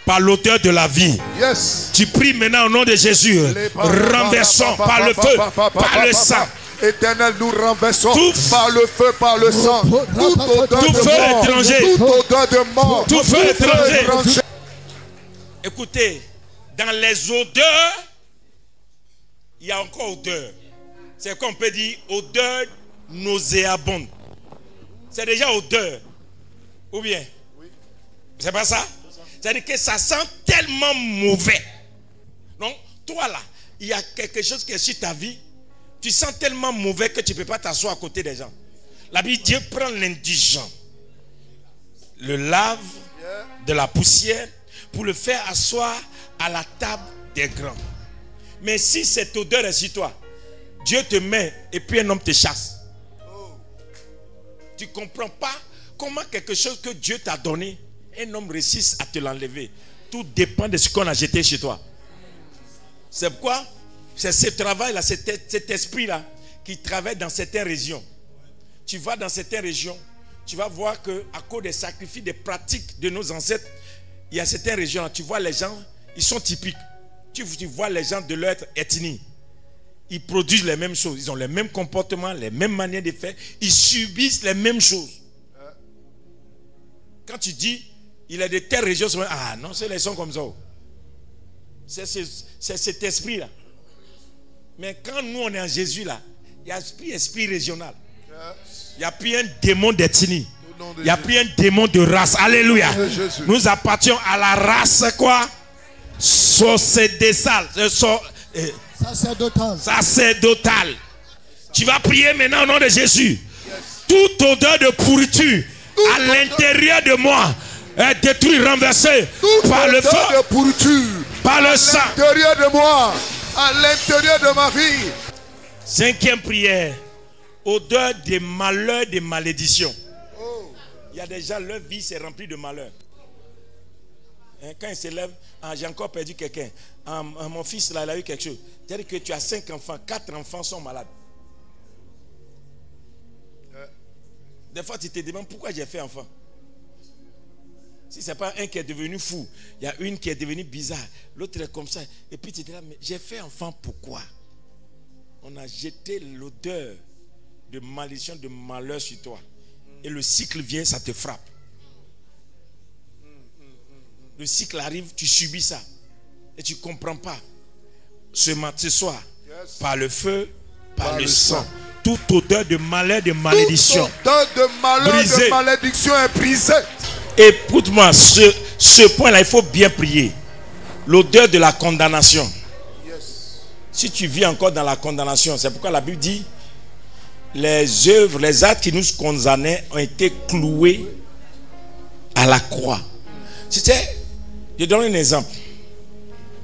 par l'odeur de la vie. Yes. Tu pries maintenant au nom de Jésus. Renversons par le feu, par le sang. Éternel, nous renversons tout, par le feu, par le sang. Tout odeur tout de feu mort. Étranger. Tout odeur de mort. Tout feu étranger. Écoutez, dans les odeurs, il y a encore odeur. C'est qu'on peut dire odeur nauséabonde. C'est déjà odeur. Ou bien? Oui. C'est pas ça? C'est-à-dire que ça sent tellement mauvais. Donc, toi là, il y a quelque chose qui est sur ta vie. Tu sens tellement mauvais que tu ne peux pas t'asseoir à côté des gens. La Bible, Dieu prend l'indigent, le lave de la poussière pour le faire asseoir à la table des grands. Mais si cette odeur est sur toi, Dieu te met et puis un homme te chasse. Tu ne comprends pas comment quelque chose que Dieu t'a donné, un homme réussisse à te l'enlever. Tout dépend de ce qu'on a jeté chez toi. C'est pourquoi c'est ce travail-là, cet esprit-là qui travaille dans certaines régions. Tu vas dans certaines régions, tu vas voir qu'à cause des sacrifices, des pratiques de nos ancêtres, il y a certaines régions, tu vois les gens, ils sont typiques. Tu vois les gens de leur ethnie. Ils produisent les mêmes choses. Ils ont les mêmes comportements, les mêmes manières de faire. Ils subissent les mêmes choses. Quand tu dis, il est de telle région, ah non, c'est les sons comme ça. C'est cet esprit-là. Mais quand nous, on est en Jésus, là, il n'y a plus esprit régional. Il n'y a plus un démon d'ethnie. Il n'y a plus un démon de race. Alléluia. Nous appartenons à la race, quoi? Sacerdotale. Tu vas prier maintenant au nom de Jésus. Toute odeur de pourriture à l'intérieur de moi, est détruit, renversé Toute par le odeur feu, de pourriture par le à sang. l'intérieur de moi, à l'intérieur de ma vie. Cinquième prière. Odeur des malheurs, des malédictions. Il y a des gens, leur vie s'est remplie de malheurs. Quand ils se lèvent, j'ai encore perdu quelqu'un. Mon fils là, il a eu quelque chose. C'est-à-dire que tu as 5 enfants, 4 enfants sont malades. Des fois, tu te demandes pourquoi j'ai fait enfant. Si ce n'est pas un qui est devenu fou, il y a une qui est devenue bizarre, l'autre est comme ça. Et puis tu te dis là, mais j'ai fait enfant pourquoi? On a jeté l'odeur de malédiction, de malheur sur toi. Et le cycle vient, ça te frappe. Le cycle arrive, tu subis ça. Et tu ne comprends pas. Ce soir, par le feu, par le sang, toute odeur de malheur, de malédiction, toute odeur de malheur, brisée. de malédiction est brisée. Écoute-moi, ce point-là, il faut bien prier. L'odeur de la condamnation. Si tu vis encore dans la condamnation, c'est pourquoi la Bible dit les œuvres, les actes qui nous condamnaient ont été cloués à la croix. Je donne un exemple.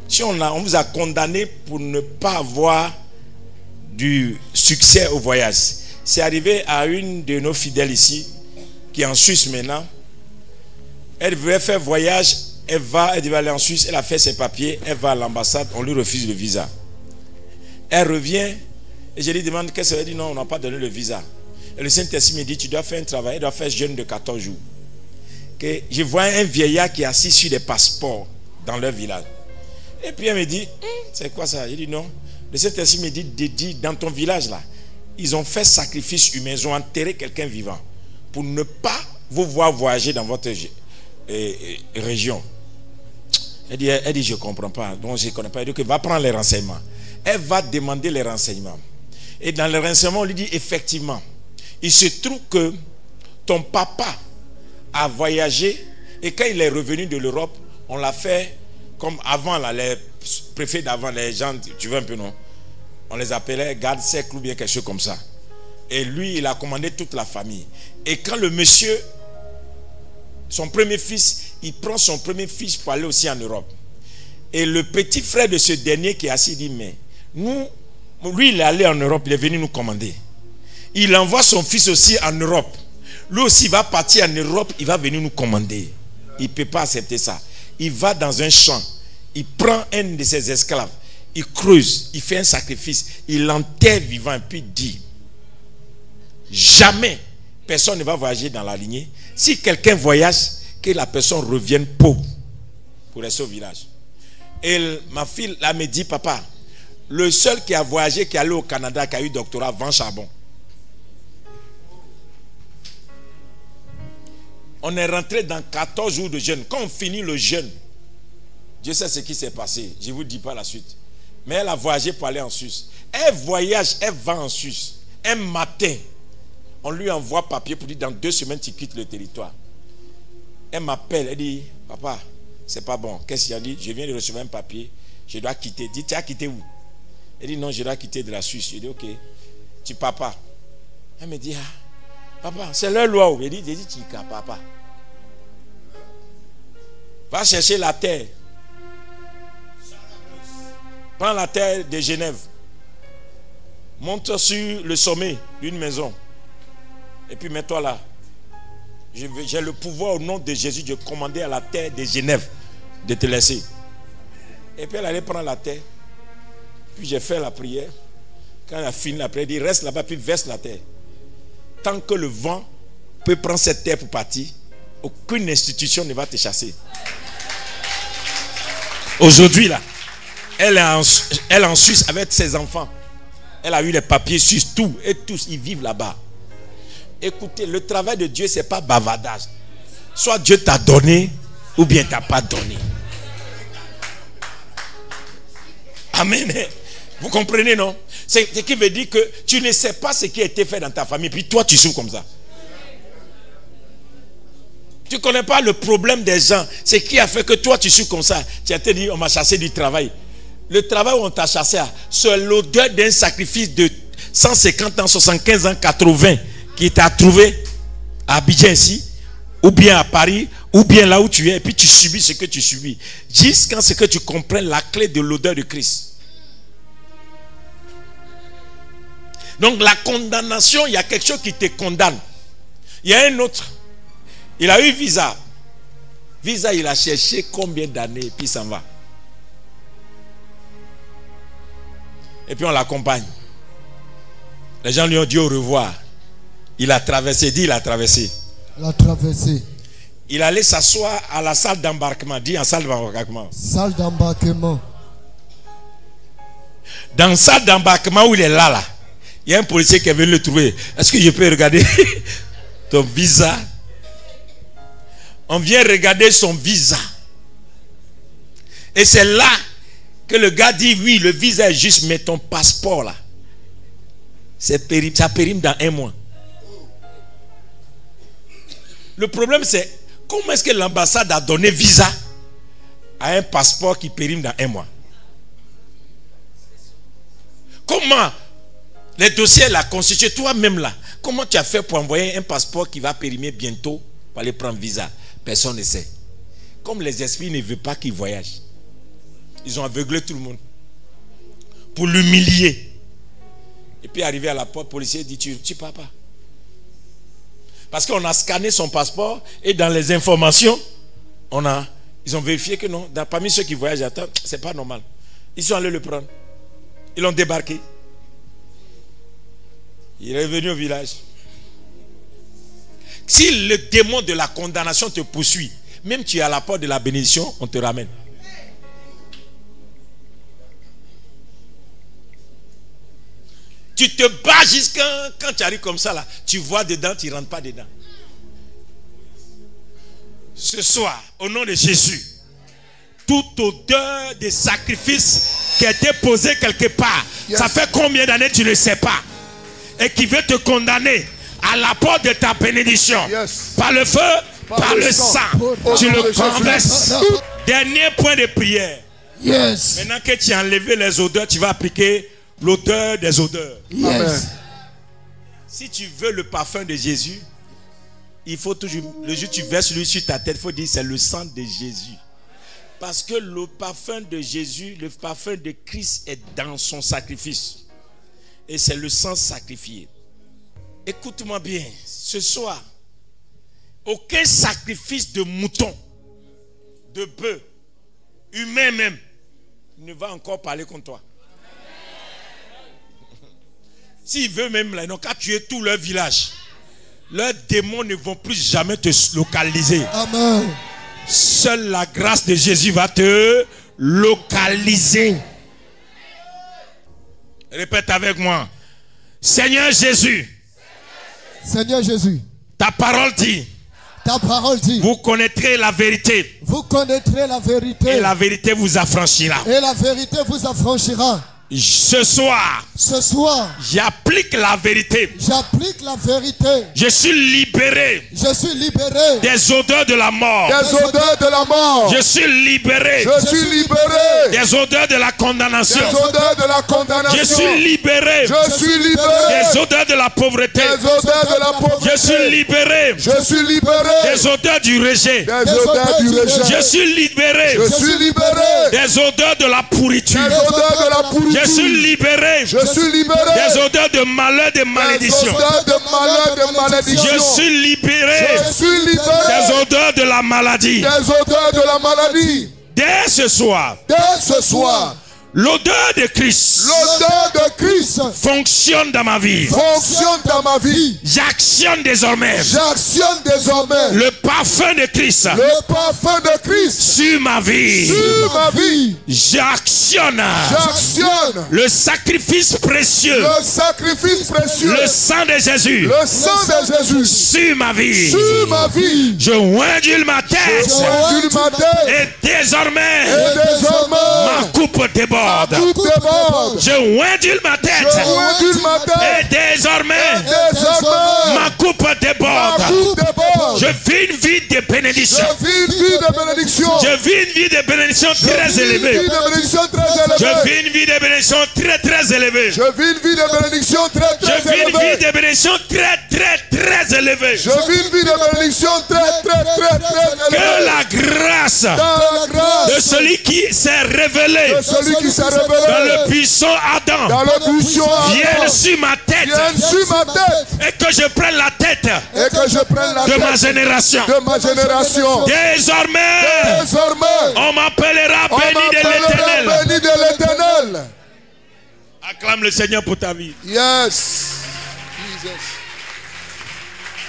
Si on vous a condamné pour ne pas avoir du succès au voyage. C'est arrivé à une de nos fidèles ici, qui est en Suisse maintenant. Elle voulait faire voyage, elle devait aller en Suisse, elle a fait ses papiers, elle va à l'ambassade, on lui refuse le visa. Elle revient, et je lui demande qu'est-ce qu'elle dit, non, on n'a pas donné le visa. Et le Saint-Esprit me dit, tu dois faire un travail, elle doit faire jeûne de 14 jours. Que je vois un vieillard qui est assis sur des passeports dans leur village. Et puis elle me dit, c'est quoi ça? Je dis non. Le Saint-Esprit me dit, dans ton village là, ils ont fait sacrifice humain, ils ont enterré quelqu'un vivant pour ne pas vous voir voyager dans votre région. Elle dit, je ne comprends pas. Donc je ne connais pas. Elle dit, va prendre les renseignements. Elle va demander les renseignements. Et dans les renseignements, on lui dit, effectivement, il se trouve que ton papa a voyagé et quand il est revenu de l'Europe, on l'a fait comme avant, là, les préfets d'avant, les gens, tu veux un peu, non? On les appelait garde cercle ou bien quelque chose comme ça. Et lui, il a commandé toute la famille. Et quand le monsieur, son premier fils, il prend son premier fils pour aller aussi en Europe. Et le petit frère de ce dernier qui est assis dit, mais lui il est allé en Europe, il est venu nous commander. Il envoie son fils aussi en Europe. Lui aussi va partir en Europe, il va venir nous commander. Il ne peut pas accepter ça. Il va dans un champ, il prend un de ses esclaves, il creuse, il fait un sacrifice, il l'enterre vivant, puis il dit, jamais personne ne va voyager dans la lignée. Si quelqu'un voyage, que la personne revienne pauvre pour rester au village. Et ma fille là me dit, papa, le seul qui a voyagé, qui est allé au Canada, qui a eu doctorat, vend charbon. On est rentré dans 14 jours de jeûne. Quand on finit le jeûne, Dieu sait ce qui s'est passé. Je ne vous dis pas la suite. Mais elle a voyagé pour aller en Suisse. Elle voyage, elle va en Suisse. Un matin, on lui envoie papier pour dire dans 2 semaines tu quittes le territoire. Elle m'appelle, elle dit, papa, c'est pas bon. Qu'est-ce qu'il a dit? Je viens de recevoir un papier, je dois quitter. Dit, tu as quitté où? Elle dit, non, je dois quitter de la Suisse. Je dis, ok, tu pars pas. Elle me dit, papa, c'est leur loi. Elle dit, tu ne pars pas. Va chercher la terre. Prends la terre de Genève. Monte sur le sommet d'une maison. Et puis mets-toi là. J'ai le pouvoir au nom de Jésus de commander à la terre de Genève de te laisser. Et puis elle allait prendre la terre. Puis j'ai fait la prière. Quand elle a fini la prière, elle dit reste là-bas puis verse la terre. Tant que le vent peut prendre cette terre pour partir, aucune institution ne va te chasser. Aujourd'hui là, elle est en Suisse avec ses enfants. Elle a eu les papiers suisses, tout. Et tous, ils vivent là-bas. Écoutez, le travail de Dieu, ce n'est pas bavardage. Soit Dieu t'a donné, ou bien t'a pas donné. Amen. Vous comprenez, non? C'est ce qui veut dire que tu ne sais pas ce qui a été fait dans ta famille, puis toi, tu souffres comme ça. Tu ne connais pas le problème des gens. Ce qui a fait que toi, tu souffres comme ça. Tu as été dit, on m'a chassé du travail. Le travail où on t'a chassé, c'est l'odeur d'un sacrifice de 150 ans, 75 ans, 80 qui t'a trouvé à Abidjan ici, ou bien à Paris, ou bien là où tu es, et puis tu subis ce que tu subis, jusqu'à ce que tu comprennes la clé de l'odeur de Christ. Donc la condamnation, il y a quelque chose qui te condamne. Il y a un autre, il a eu visa. Visa, il a cherché combien d'années, et puis il s'en va. Et puis on l'accompagne. Les gens lui ont dit au revoir. Il a traversé, dit il a traversé. Il a traversé. Il allait s'asseoir à la salle d'embarquement. Dis en salle d'embarquement. Salle d'embarquement. Dans la salle d'embarquement où il est là, il y a un policier qui est venu le trouver. Est-ce que je peux regarder ton visa? On vient regarder son visa. Et c'est là que le gars dit, oui, le visa est juste, mais ton passeport là, ça périme dans 1 mois. Le problème c'est, comment est-ce que l'ambassade a donné visa à un passeport qui périme dans 1 mois? Comment les dossiers là constitués, toi-même là, comment tu as fait pour envoyer un passeport qui va périmer bientôt pour aller prendre visa? Personne ne sait. Comme les esprits ne veulent pas qu'il voyage, ils ont aveuglé tout le monde pour l'humilier. Et puis arrivé à la porte, le policier dit, tu pars pas. Parce qu'on a scanné son passeport et dans les informations, ils ont vérifié que non, parmi ceux qui voyagent, attends, c'est pas normal. Ils sont allés le prendre. Ils l'ont débarqué. Il est revenu au village. Si le démon de la condamnation te poursuit, même tu es à la porte de la bénédiction, on te ramène. Tu te bats jusqu'à quand tu arrives comme ça là, tu vois dedans, tu ne rentres pas dedans. Ce soir, au nom de Jésus, toute odeur de sacrifice qui a été posée quelque part, ça fait combien d'années tu ne sais pas, et qui veut te condamner à la porte de ta bénédiction, par le feu, par le sang, tu le renverses. Dernier point de prière. Maintenant que tu as enlevé les odeurs, tu vas appliquer l'odeur des odeurs. Si tu veux le parfum de Jésus, il faut toujours, le jour où tu verses lui sur ta tête, il faut dire c'est le sang de Jésus. Parce que le parfum de Jésus, le parfum de Christ est dans son sacrifice. Et c'est le sang sacrifié. Écoute-moi bien, ce soir, aucun sacrifice de mouton, de bœuf, humain même, ne va encore parler contre toi. S'il veut même, là, ils n'ont qu'à tuer tout leur village. Leurs démons ne vont plus jamais te localiser. Amen. Seule la grâce de Jésus va te localiser. Répète avec moi. Seigneur Jésus. Seigneur Jésus. Ta parole dit. Ta parole dit. Vous connaîtrez la vérité. Vous connaîtrez la vérité. Et la vérité vous affranchira. Et la vérité vous affranchira. Ce soir, j'applique la vérité. J'applique la vérité. Je suis libéré. Je suis libéré des odeurs de la mort. Des odeurs de la mort. Je suis libéré. Je suis libéré des odeurs de la condamnation. Des odeurs de la condamnation. Je suis libéré. Je suis libéré des odeurs de la pauvreté. Des odeurs de la pauvreté. Je suis libéré. Je suis libéré des odeurs du rejet. Des odeurs du rejet. Je suis libéré. Je suis libéré des odeurs de la pourriture. Des odeurs de la pourriture. Je suis libéré. Je suis libéré des odeurs de malheur, de malédiction. Des odeurs de malheur, de malédiction. Je suis libéré. Je suis libéré des odeurs de la maladie. Des odeurs de la maladie. Dès ce soir. Dès ce soir. L'odeur de Christ. L'odeur de Christ fonctionne dans ma vie. Fonctionne dans ma vie. J'actionne désormais. J'actionne désormais. Le parfum de Christ. Le parfum de Christ. Sur ma vie. Sur ma vie. J'actionne. J'actionne. Le sacrifice précieux. Le sacrifice précieux. Le sang de Jésus. Le sang de Jésus. Sur ma vie. Sur ma vie. Je ondule ma tête. Je ondule ma tête. Et désormais. Ma coupe déborde. Je ondule ma tête. Et désormais, ma coupe déborde. Je vis une vie de bénédiction. Je vis une vie de bénédiction très élevée. Je vis une vie de bénédiction très élevée. Je vis une vie de bénédiction très élevée. Je vis une vie de bénédiction très très très élevée. Je vis une vie de bénédiction très élevée. Que la grâce de celui qui s'est révélé dans le puissant Adam vienne sur ma tête. Et que je prenne la tête de ma génération. Désormais, on m'appellera béni de l'Éternel. Acclame le Seigneur pour ta vie. Yes.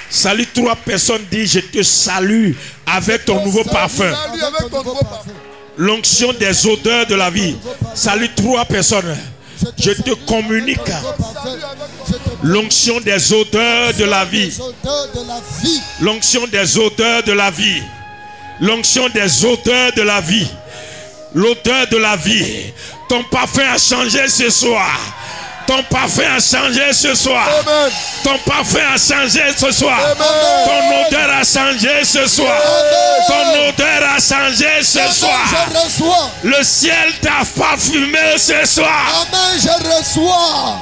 Salut 3 personnes, dis je te salue avec ton nouveau parfum. L'onction des odeurs de la vie. Salut 3 personnes. Je te communique l'onction des odeurs de la vie. L'onction des odeurs de la vie. L'onction des odeurs de la vie. L'odeur de la vie. Ton parfum a changé ce soir. Ton parfum a changé ce soir. Amen. Ton parfum a changé ce soir. Amen. Ton odeur a changé ce soir. Amen. Ton odeur a changé ce soir. Le ciel t'a parfumé ce soir. Amen, je reçois.